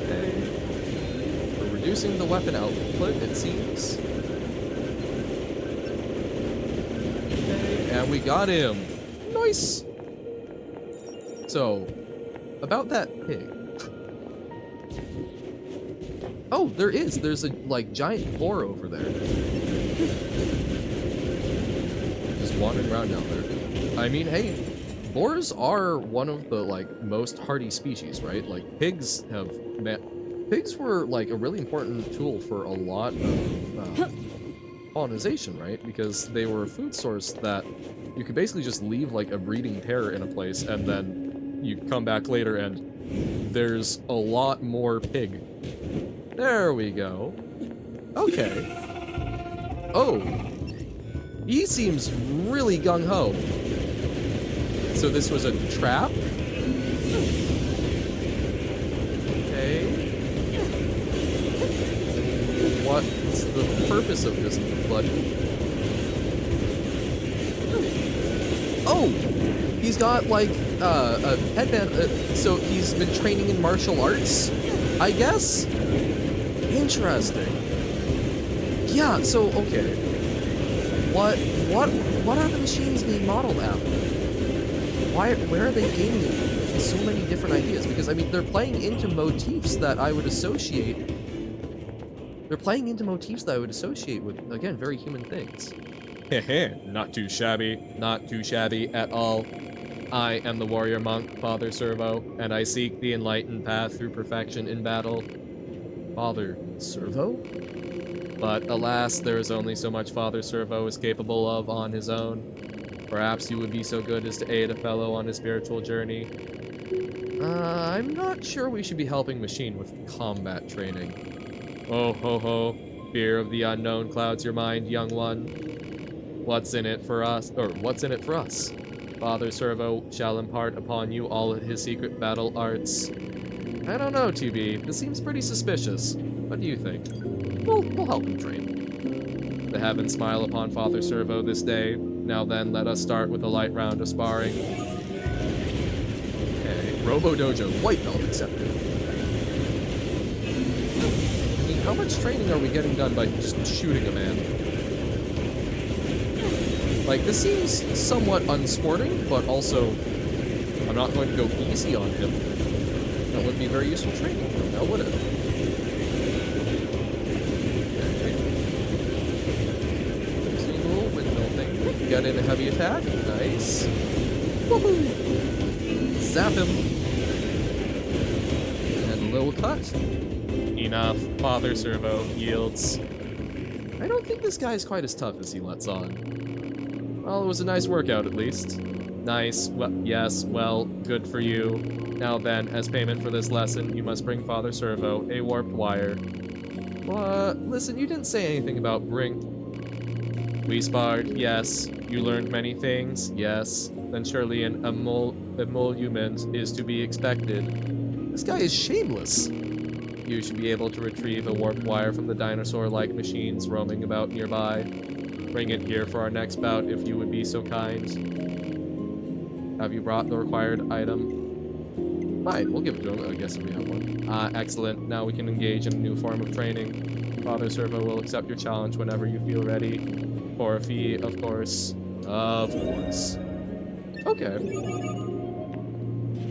Okay. We're reducing the weapon output, it seems. Okay, and we got him! Nice! So, about that pig. Oh, there's a, like, giant boar over there. Just wandering around down there. I mean, hey, boars are one of the, like, most hardy species, right? Like, pigs were, like, a really important tool for a lot of colonization, right? Because they were a food source that you could basically just leave, like, a breeding pair in a place, and then you come back later and there's a lot more pig. There we go. Okay. Oh. He seems really gung-ho. So this was a trap? Okay. What's the purpose of this bloody? Oh! He's got, like, a headband. So he's been training in martial arts, I guess? Interesting. Yeah, so, okay. What are the machines being modeled after? Where are they gaining so many different ideas? Because, I mean, they're playing into motifs that I would associate... They're playing into motifs that I would associate with, again, very human things. Heh, not too shabby. Not too shabby at all. I am the warrior monk, Father Servo, and I seek the enlightened path through perfection in battle. Father Servo? But alas, there is only so much Father Servo is capable of on his own. Perhaps you would be so good as to aid a fellow on his spiritual journey. I'm not sure we should be helping Machine with combat training. Oh ho ho, fear of the unknown clouds your mind, young one. What's in it for us? Or what's in it for us? Father Servo shall impart upon you all his secret battle arts. I don't know, 2B. This seems pretty suspicious. What do you think? We'll help him train. The heavens smile upon Father Servo this day. Now then, let us start with a light round of sparring. Okay, Robo Dojo, white belt accepted. I mean, how much training are we getting done by just shooting a man? Like, this seems somewhat unsporting, but also, I'm not going to go easy on him. That wouldn't be very useful training for him, now would it? Okay. Little windmill thing. Got in a heavy attack. Nice. Woohoo! Zap him. And a little cut. Enough. Father Servo yields. I don't think this guy's quite as tough as he lets on. Well, it was a nice workout, at least. Nice. Well, yes, well, good for you. Now then, as payment for this lesson, you must bring Father Servo a warped wire. What? Listen, you didn't say anything about bring... We sparred, yes. You learned many things, yes. Then surely an emolument is to be expected. This guy is shameless. You should be able to retrieve a warped wire from the dinosaur-like machines roaming about nearby. Bring it here for our next bout if you would be so kind. Have you brought the required item? Fine, we'll give it to him. I guess we have one. Excellent. Now we can engage in a new form of training. Father Servo will accept your challenge whenever you feel ready. For a fee, of course. Of course. Okay.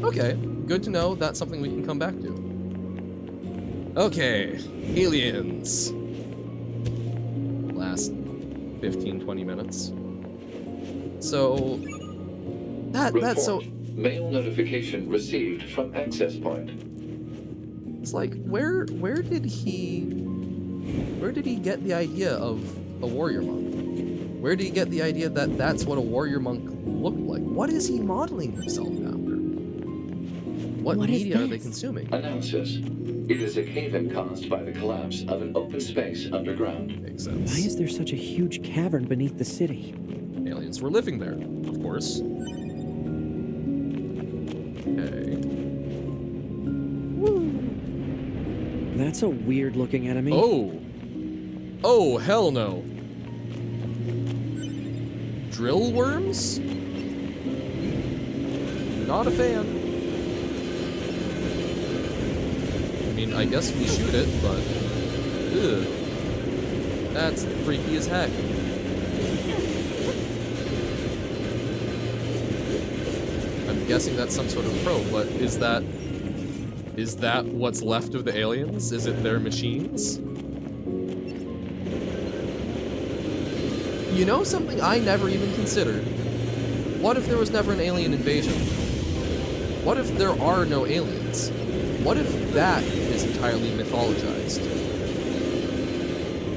Okay, good to know that's something we can come back to. Okay, aliens. 15, 20 minutes. So that's so. Mail notification received from access point. It's like where did he get the idea of a warrior monk? Where did he get the idea that that's what a warrior monk looked like? What is he modeling himself after? What media are they consuming? Analysis. It is a cave-in caused by the collapse of an open space underground. Makes sense. Why is there such a huge cavern beneath the city? Aliens were living there, of course. Okay. That's a weird looking enemy. Oh! Oh, hell no. Drill worms? Not a fan. I mean, I guess we shoot it, but... Ugh. That's freaky as heck. I'm guessing that's some sort of probe, but is that what's left of the aliens? Is it their machines? You know something I never even considered? What if there was never an alien invasion? What if there are no aliens? What if that is entirely mythologized?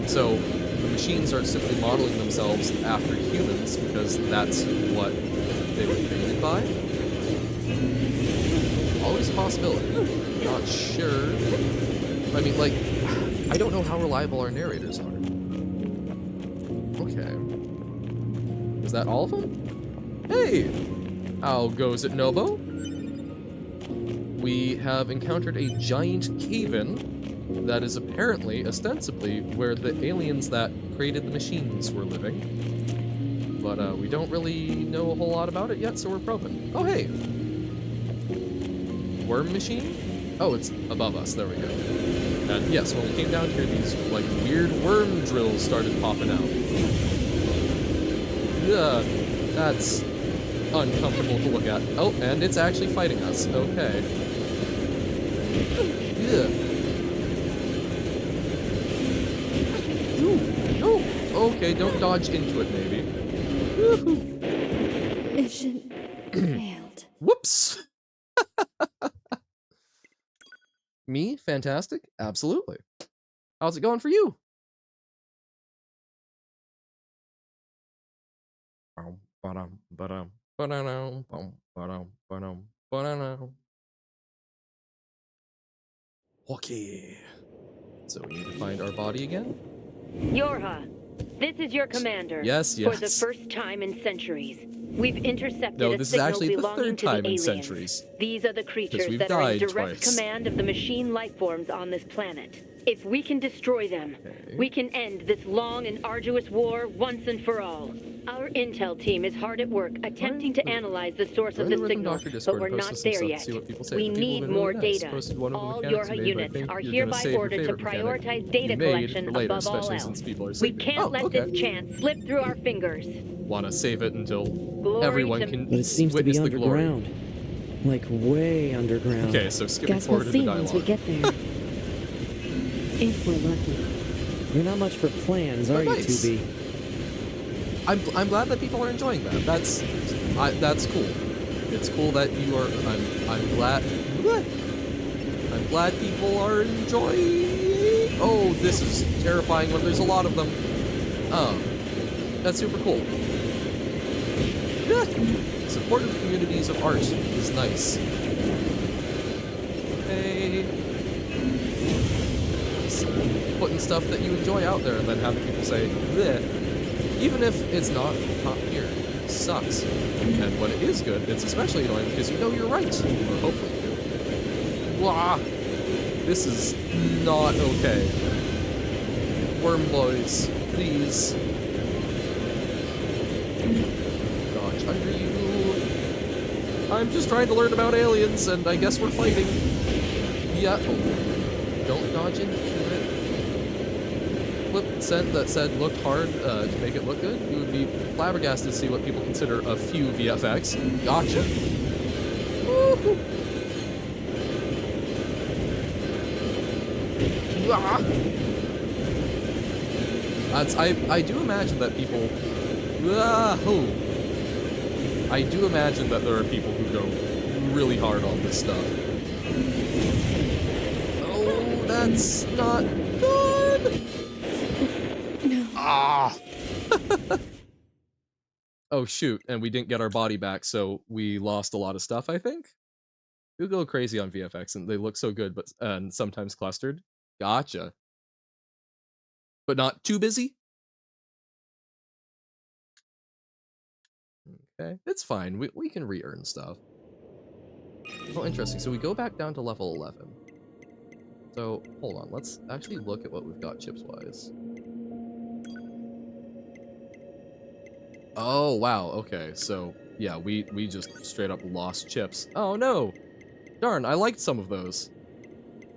So, the machines are simply modeling themselves after humans because that's what they were created by? Always a possibility. Not sure. I mean, like, I don't know how reliable our narrators are. Okay. Is that all of them? Hey! How goes it, Nobo? We have encountered a giant cave-in that is apparently, ostensibly, where the aliens that created the machines were living. But we don't really know a whole lot about it yet, so we're probing. Oh, hey! Worm machine? Oh, it's above us. There we go. And yes, when we came down here, these, like, weird worm drills started popping out. Ugh, that's uncomfortable to look at. Oh, and it's actually fighting us. Okay. Ugh. Ooh. Okay, don't dodge into it, maybe. Mission failed. Whoops! Me? Fantastic? Absolutely. How's it going for you? Okay. So we need to find our body again? Yorha, this is your commander. Yes. For the first time in centuries, we've intercepted a this is signal actually the belonging third to the time in aliens. centuries. These are the creatures we've that are in died direct twice. command of the machine life forms on this planet. If we can destroy them, we can end this long and arduous war once and for all. Our intel team is hard at work attempting to analyze the source of the signal, but we're not there yet. We need more data. All Yorha units are hereby ordered to prioritize data collection above all else. We can't let this chance slip through our fingers. Want to save it until Glory everyone to- can But it seems to be witness the glory. underground. Like way underground. Okay, so skipping Guess we'll forward to the see once we dialogue. get there. If we're lucky. You're not much for plans, are you, Nice. 2B? I'm glad that people are enjoying that. That's cool. It's cool that you are. I'm glad. I'm glad people are enjoying. Oh, this is terrifying when there's a lot of them. Oh, that's super cool. Supportive communities of art is nice. Hey. Putting stuff that you enjoy out there and then having people say, bleh. Even if it's not top tier, it sucks. And when it is good, it's especially annoying because you know you're right. Or hopefully you do. Blah! This is not okay. Worm boys, please. Dodge under you. I'm just trying to learn about aliens, and I guess we're fighting. Yeah. Oh. Don't dodge into it. Flip sent that said looked hard to make it look good. You would be flabbergasted to see what people consider a few VFX. Gotcha. Woo-hoo. Ah. I do imagine that people... I do imagine that there are people who go really hard on this stuff. Oh, that's not good! No. Ah! Oh, shoot, and we didn't get our body back, so we lost a lot of stuff, I think? You go crazy on VFX, and they look so good, but and sometimes clustered. Gotcha. But not too busy? Okay, it's fine. We can re-earn stuff. Oh, interesting. So we go back down to level 11. So, hold on. Let's actually look at what we've got chips-wise. Oh, wow. Okay, so, yeah, we just straight up lost chips. Oh, no! Darn, I liked some of those.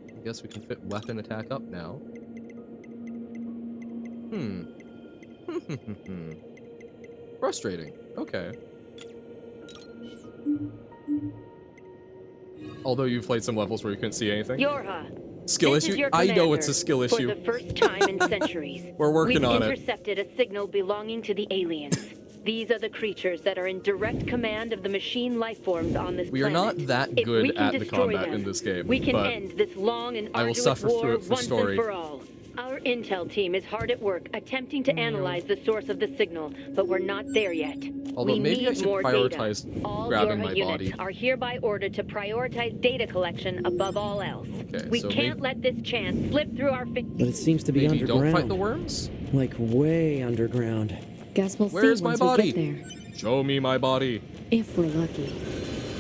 I guess we can fit weapon attack up now. Frustrating. Okay. Although you've played some levels where you couldn't see anything. Yorha. Skill This is issue? your I know commander. it's a skill issue. For the first time in centuries, We're working on it. we've intercepted a signal belonging to the aliens. These are the creatures that are in direct command of the machine life forms on this We are planet. not that If good we can at the destroy combat them, in this game, we can but end this long and I will arduous suffer war through it for once story. and for all. Our intel team is hard at work attempting to analyze the source of the signal, but we're not there yet. Although we maybe need I should more prioritize data. All grabbing Yorha my units body. are hereby ordered to prioritize data collection above all else. Okay, We so can't let this chance slip through our fingers. But it seems to be Maybe underground. don't fight the worms? Like way underground. Guess we'll Where's see my once body? we get there. Show me my body. If we're lucky.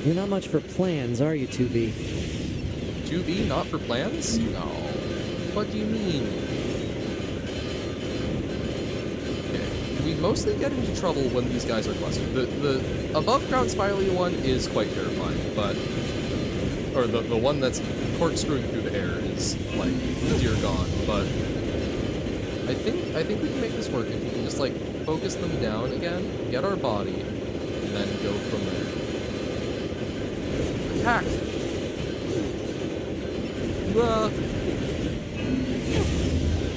You're not much for plans, are you, 2B? 2B not for plans? No. What do you mean? Okay. We mostly get into trouble when these guys are clustered. The above ground spirally one is quite terrifying, but or the one that's corkscrewing through the air is like dear god, but I think we can make this work if we can just like focus them down again, get our body, and then go from there. Attack!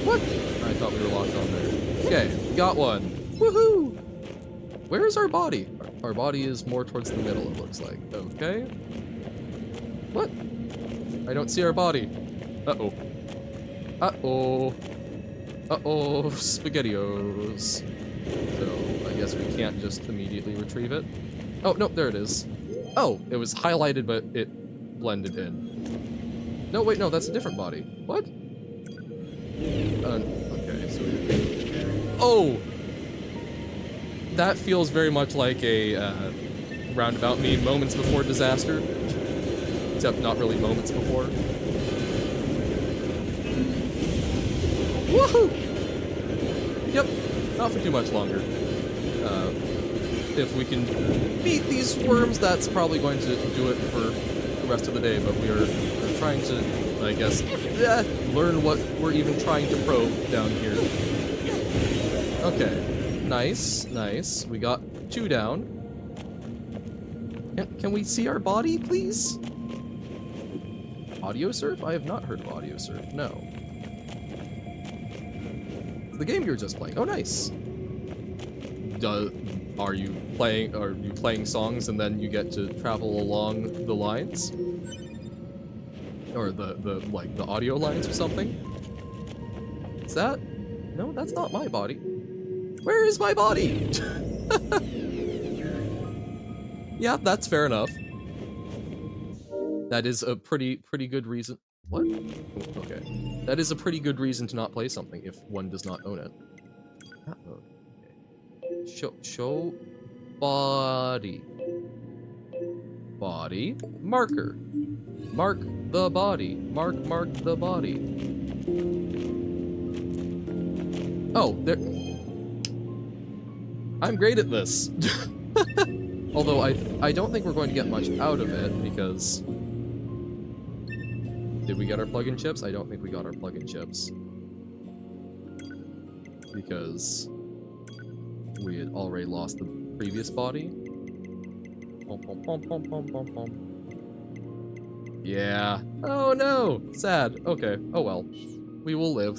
What? I thought we were locked on there. Okay, got one. Woohoo! Where is our body? Our body is more towards the middle, it looks like. Okay. What? I don't see our body. Uh-oh. Uh-oh. Uh-oh, SpaghettiOs. So, I guess we can't just immediately retrieve it. Oh, no, there it is. Oh, it was highlighted, but it blended in. No, wait, no, that's a different body. What? Okay, so... Oh! That feels very much like a roundabout meme, moments before disaster. Except not really moments before. Woohoo! Yep, not for too much longer. If we can beat these worms, that's probably going to do it for the rest of the day, but we're trying to, I guess, learn what we're even trying to probe down here. Okay, nice, nice. We got 2 down. Can we see our body, please? Audio surf? I have not heard of audio surf, no. The game you were just playing. Oh, nice. Are you playing songs and then you get to travel along the lines? Or the audio lines or something? Is that? No, that's not my body. Where is my body? Yeah, that's fair enough. That is a pretty good reason. What? Okay. That is a pretty good reason to not play something if one does not own it. That mode. Okay. Show body. Body. Marker. Mark the body. Mark the body. Oh, there. I'm great at this. Although I don't think we're going to get much out of it because... Did we get our plug-in chips? I don't think we got our plug-in chips. Because we had already lost the previous body. Pom, pom, pom, pom, pom, pom, pom. Yeah. Oh no! Sad. Okay. Oh well. We will live.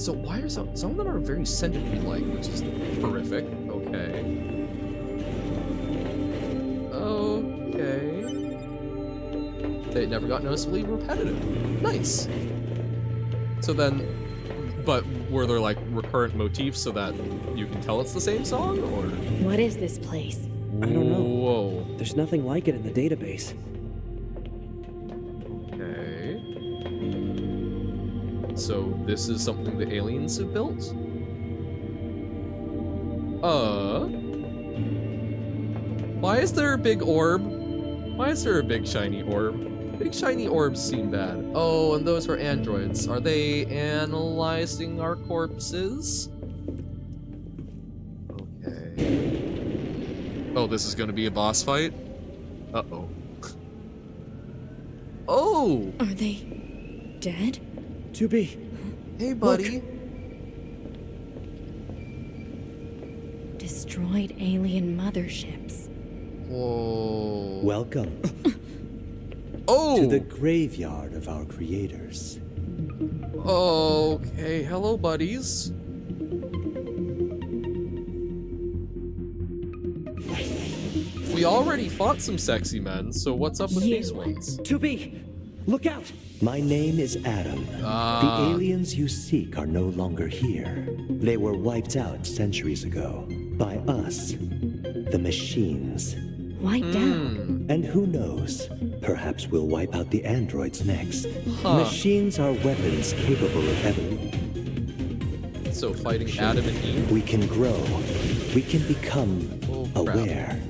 So why are some of them are very centipede-like, which is horrific. Okay. Okay. They never got noticeably repetitive. Nice. So then, but were there like recurrent motifs so that you can tell it's the same song, or? What is this place? I don't know. Whoa. There's nothing like it in the database. Okay. So this is something the aliens have built? Why is there a big orb? Why is there a big shiny orb? Big shiny orbs seem bad. Oh, and those were androids. Are they analyzing our corpses? Okay. Oh, this is gonna be a boss fight? Uh-oh. Oh! Are they dead? 2B. Hey, buddy. Destroyed alien motherships. Whoa. Welcome Oh! to the graveyard of our creators. Okay, hello, buddies. We already fought some sexy men, so what's up with these ones? 2B, look out! My name is Adam. The aliens you seek are no longer here. They were wiped out centuries ago by us, the machines. Wiped out? And who knows? Perhaps we'll wipe out the androids next. Huh. Machines are weapons capable of evolution. So fighting Adam and Eve? We can grow. We can become aware.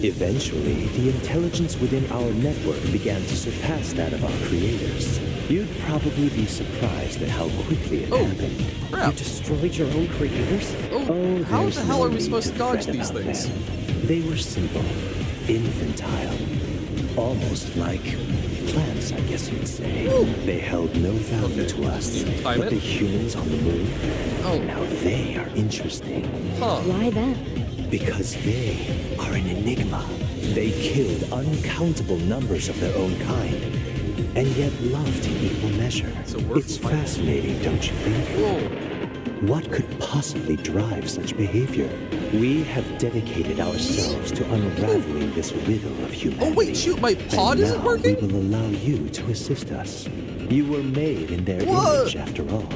Eventually, the intelligence within our network began to surpass that of our creators. You'd probably be surprised at how quickly it happened. Crap. You destroyed your own creators? Oh, how there's the hell no are we need supposed to dodge fret these about things? them. They were simple, infantile, almost like plants, I guess you'd say. They held no value to us. Time But it. the humans on the moon, Oh. now they are interesting. Huh. Why that? Because they are an enigma. They killed uncountable numbers of their own kind, and yet loved in equal measure. So we're It's fighting. fascinating, don't you think? Whoa. What could possibly drive such behavior? We have dedicated ourselves to unraveling this riddle of humanity. Oh wait, shoot, my pod And isn't now working? we will allow you to assist us. You were made in their What? image, after all.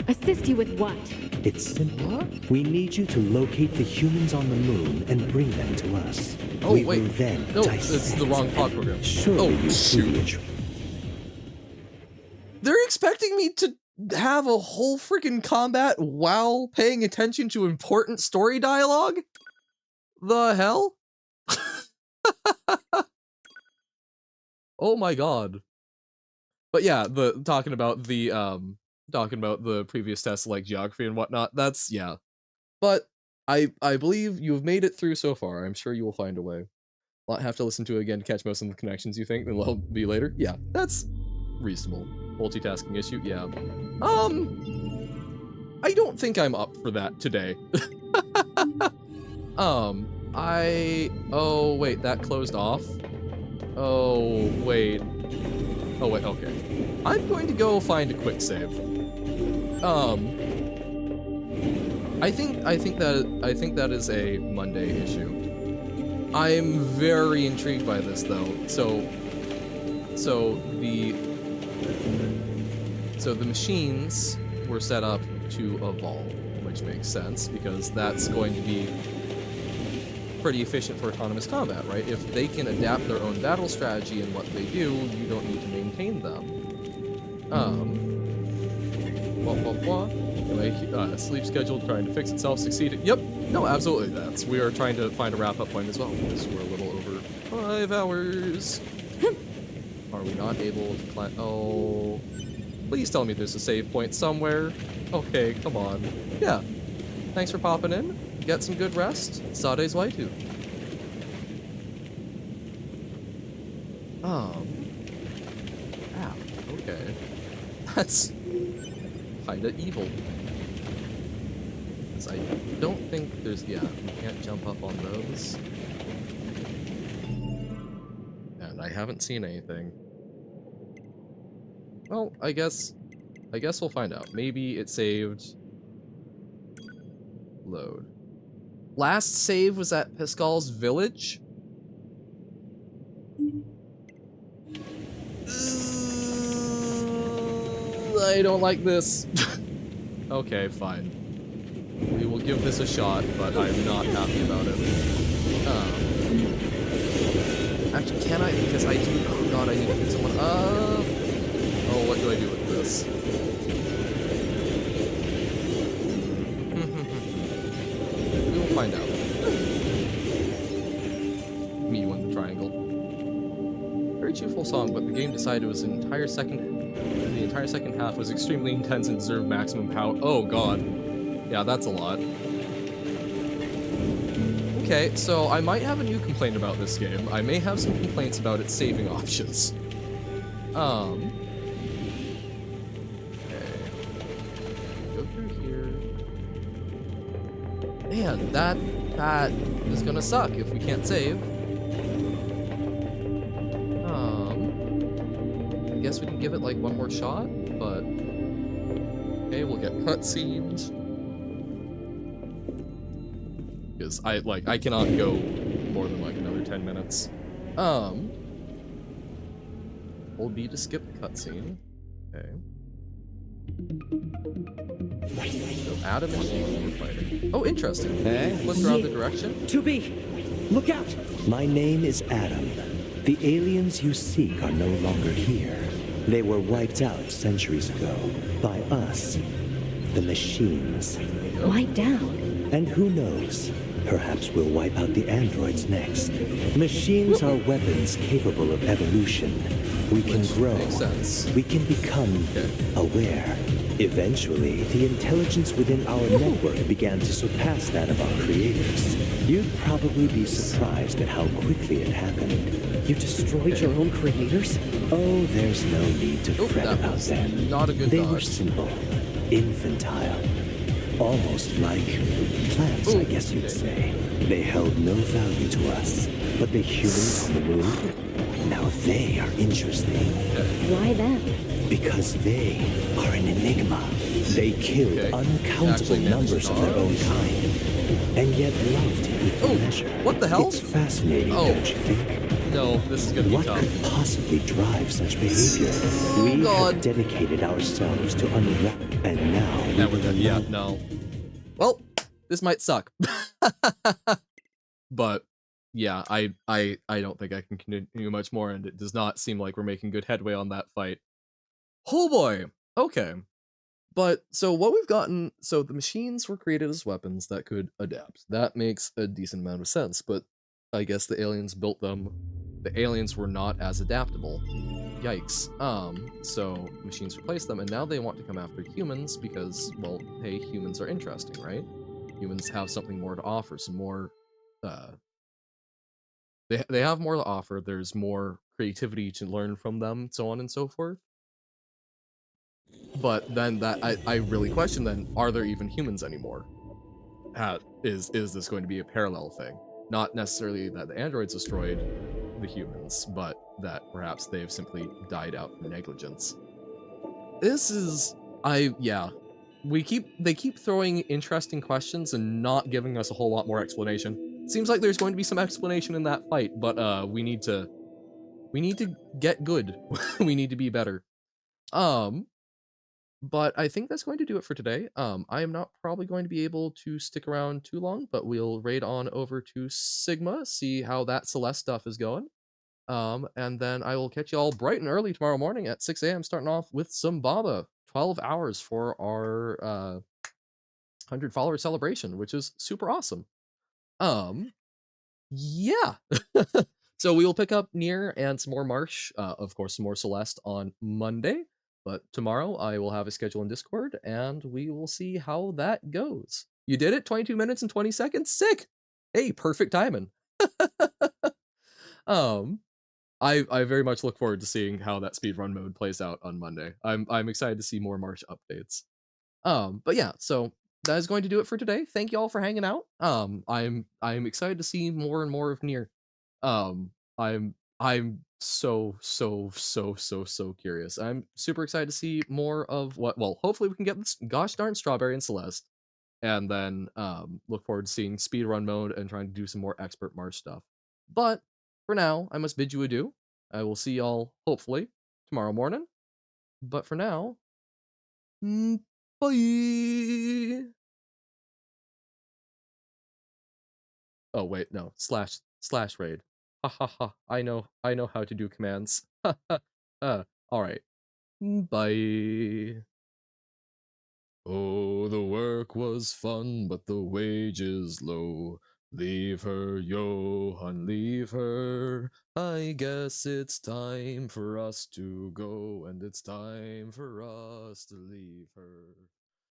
Assist you with what? It's simple. What? We need you to locate the humans on the moon and bring them to us. Oh, we wait. will then No, dissect. it's the wrong pod program. Surely Oh, you see shoot. it. They're expecting me to have a whole freaking combat while paying attention to important story dialogue? The hell? Oh my god. But yeah, talking about the previous tests like geography and whatnot, that's yeah. But I believe you've made it through so far. I'm sure you will find a way. I'll have to listen to it again to catch most of the connections you think, then they'll be later. Yeah, that's reasonable. Multitasking issue, yeah. I don't think I'm up for that today. Oh wait, that closed off? Oh wait, okay. I'm going to go find a quick save. I think that is a Monday issue. I'm very intrigued by this though. So the machines were set up to evolve, which makes sense because that's going to be pretty efficient for autonomous combat, right? If they can adapt their own battle strategy and what they do, you don't need to maintain them. My sleep schedule trying to fix itself succeeded. Yep. No, absolutely. We are trying to find a wrap-up point as well because we're a little over 5 hours. Are we not able to climb? Oh, please tell me there's a save point somewhere. Okay, come on. Yeah. Thanks for popping in. Get some good rest. Sade's Waitu. Okay. That's kinda evil. 'Cause I don't think there's, yeah, you can't jump up on those. And I haven't seen anything. Well, I guess I guess we'll find out. Maybe it saved. Load. Last save was at Pascal's village. I don't like this. Okay, fine. We will give this a shot, but I'm not happy about it. Actually, can I? Because I do. Oh god, I need to pick someone up. Oh, what do I do with this? We will find out. Me won the triangle. Very cheerful song, but the game decided it was the entire second half was extremely intense and deserved maximum power. Oh god. Yeah, that's a lot. Okay, so I might have a new complaint about this game. I may have some complaints about its saving options. Okay. Go through here. Man, that is gonna suck if we can't save. I guess we can give it like one more shot, but okay, we'll get cutscenes. Because I cannot go more than like another 10 minutes. Hold B to skip the cutscene. Okay. So Adam and Eve were fighting. Oh, interesting. Hey. Look around the direction. 2B! Look out! My name is Adam. The aliens you seek are no longer here. They were wiped out centuries ago by us, the machines. Wiped out? And who knows? Perhaps we'll wipe out the androids next. Machines are weapons capable of evolution. We can grow. Makes sense. We can become aware. Eventually, the intelligence within our network began to surpass that of our creators. You'd probably be surprised at how quickly it happened. You destroyed your own creators? Oh, there's no need to fret that about was them. not a good They were dodge. simple, infantile, almost like plants, I guess you'd say. They held no value to us, but the humans on the moon, now they are interesting. Why them? Because they are an enigma. They killed uncountable Actually managed numbers to of their own dodge. kind, and yet loved with pleasure. What the hell? It's fascinating, Oh. don't you think? No, this is gonna be What tough. could possibly drive such behavior? We God. have dedicated ourselves to unwrap, and now Now we we're done. Yeah, no. Well, this might suck. But yeah, I don't think I can continue much more, and it does not seem like we're making good headway on that fight. Oh boy. Okay. But so what we've gotten, so the machines were created as weapons that could adapt. That makes a decent amount of sense, but I guess the aliens built them. The aliens were not as adaptable. Yikes. So machines replaced them, and now they want to come after humans because, well, hey, humans are interesting, right? Humans have something more to offer, some more, they have more to offer, there's more creativity to learn from them, so on and so forth. But then I really question then, are there even humans anymore? Is this going to be a parallel thing? Not necessarily that the androids destroyed the humans, but that perhaps they've simply died out from negligence. This is they keep throwing interesting questions and not giving us a whole lot more explanation. Seems like there's going to be some explanation in that fight, but we need to get good. We need to be better. But I think that's going to do it for today. I am not probably going to be able to stick around too long, but we'll raid on over to Sigma, see how that Celeste stuff is going. And then I will catch you all bright and early tomorrow morning at 6 a.m. starting off with some Baba. 12 hours for our 100 follower celebration, which is super awesome. Yeah. So we will pick up NieR and some more Marsh, of course, some more Celeste on Monday. But tomorrow I will have a schedule in Discord, and we will see how that goes. You did it, 22 minutes and 20 seconds. Sick. Hey, perfect timing. I very much look forward to seeing how that speedrun mode plays out on Monday. I'm excited to see more Marsh updates. But yeah, so that is going to do it for today. Thank you all for hanging out. I'm excited to see more and more of NieR. I'm so curious. I'm super excited to see more of what. Well, hopefully we can get this gosh darn Strawberry and Celeste, and then look forward to seeing speedrun mode and trying to do some more expert Mars stuff. But for now, I must bid you adieu. I will see y'all hopefully tomorrow morning. But for now, bye. Oh wait, no. Slash raid. Ha ha ha. I know how to do commands. Ha ha. All right. Bye. Oh, the work was fun, but the wages low. Leave her, Johann, leave her. I guess it's time for us to go, and it's time for us to leave her.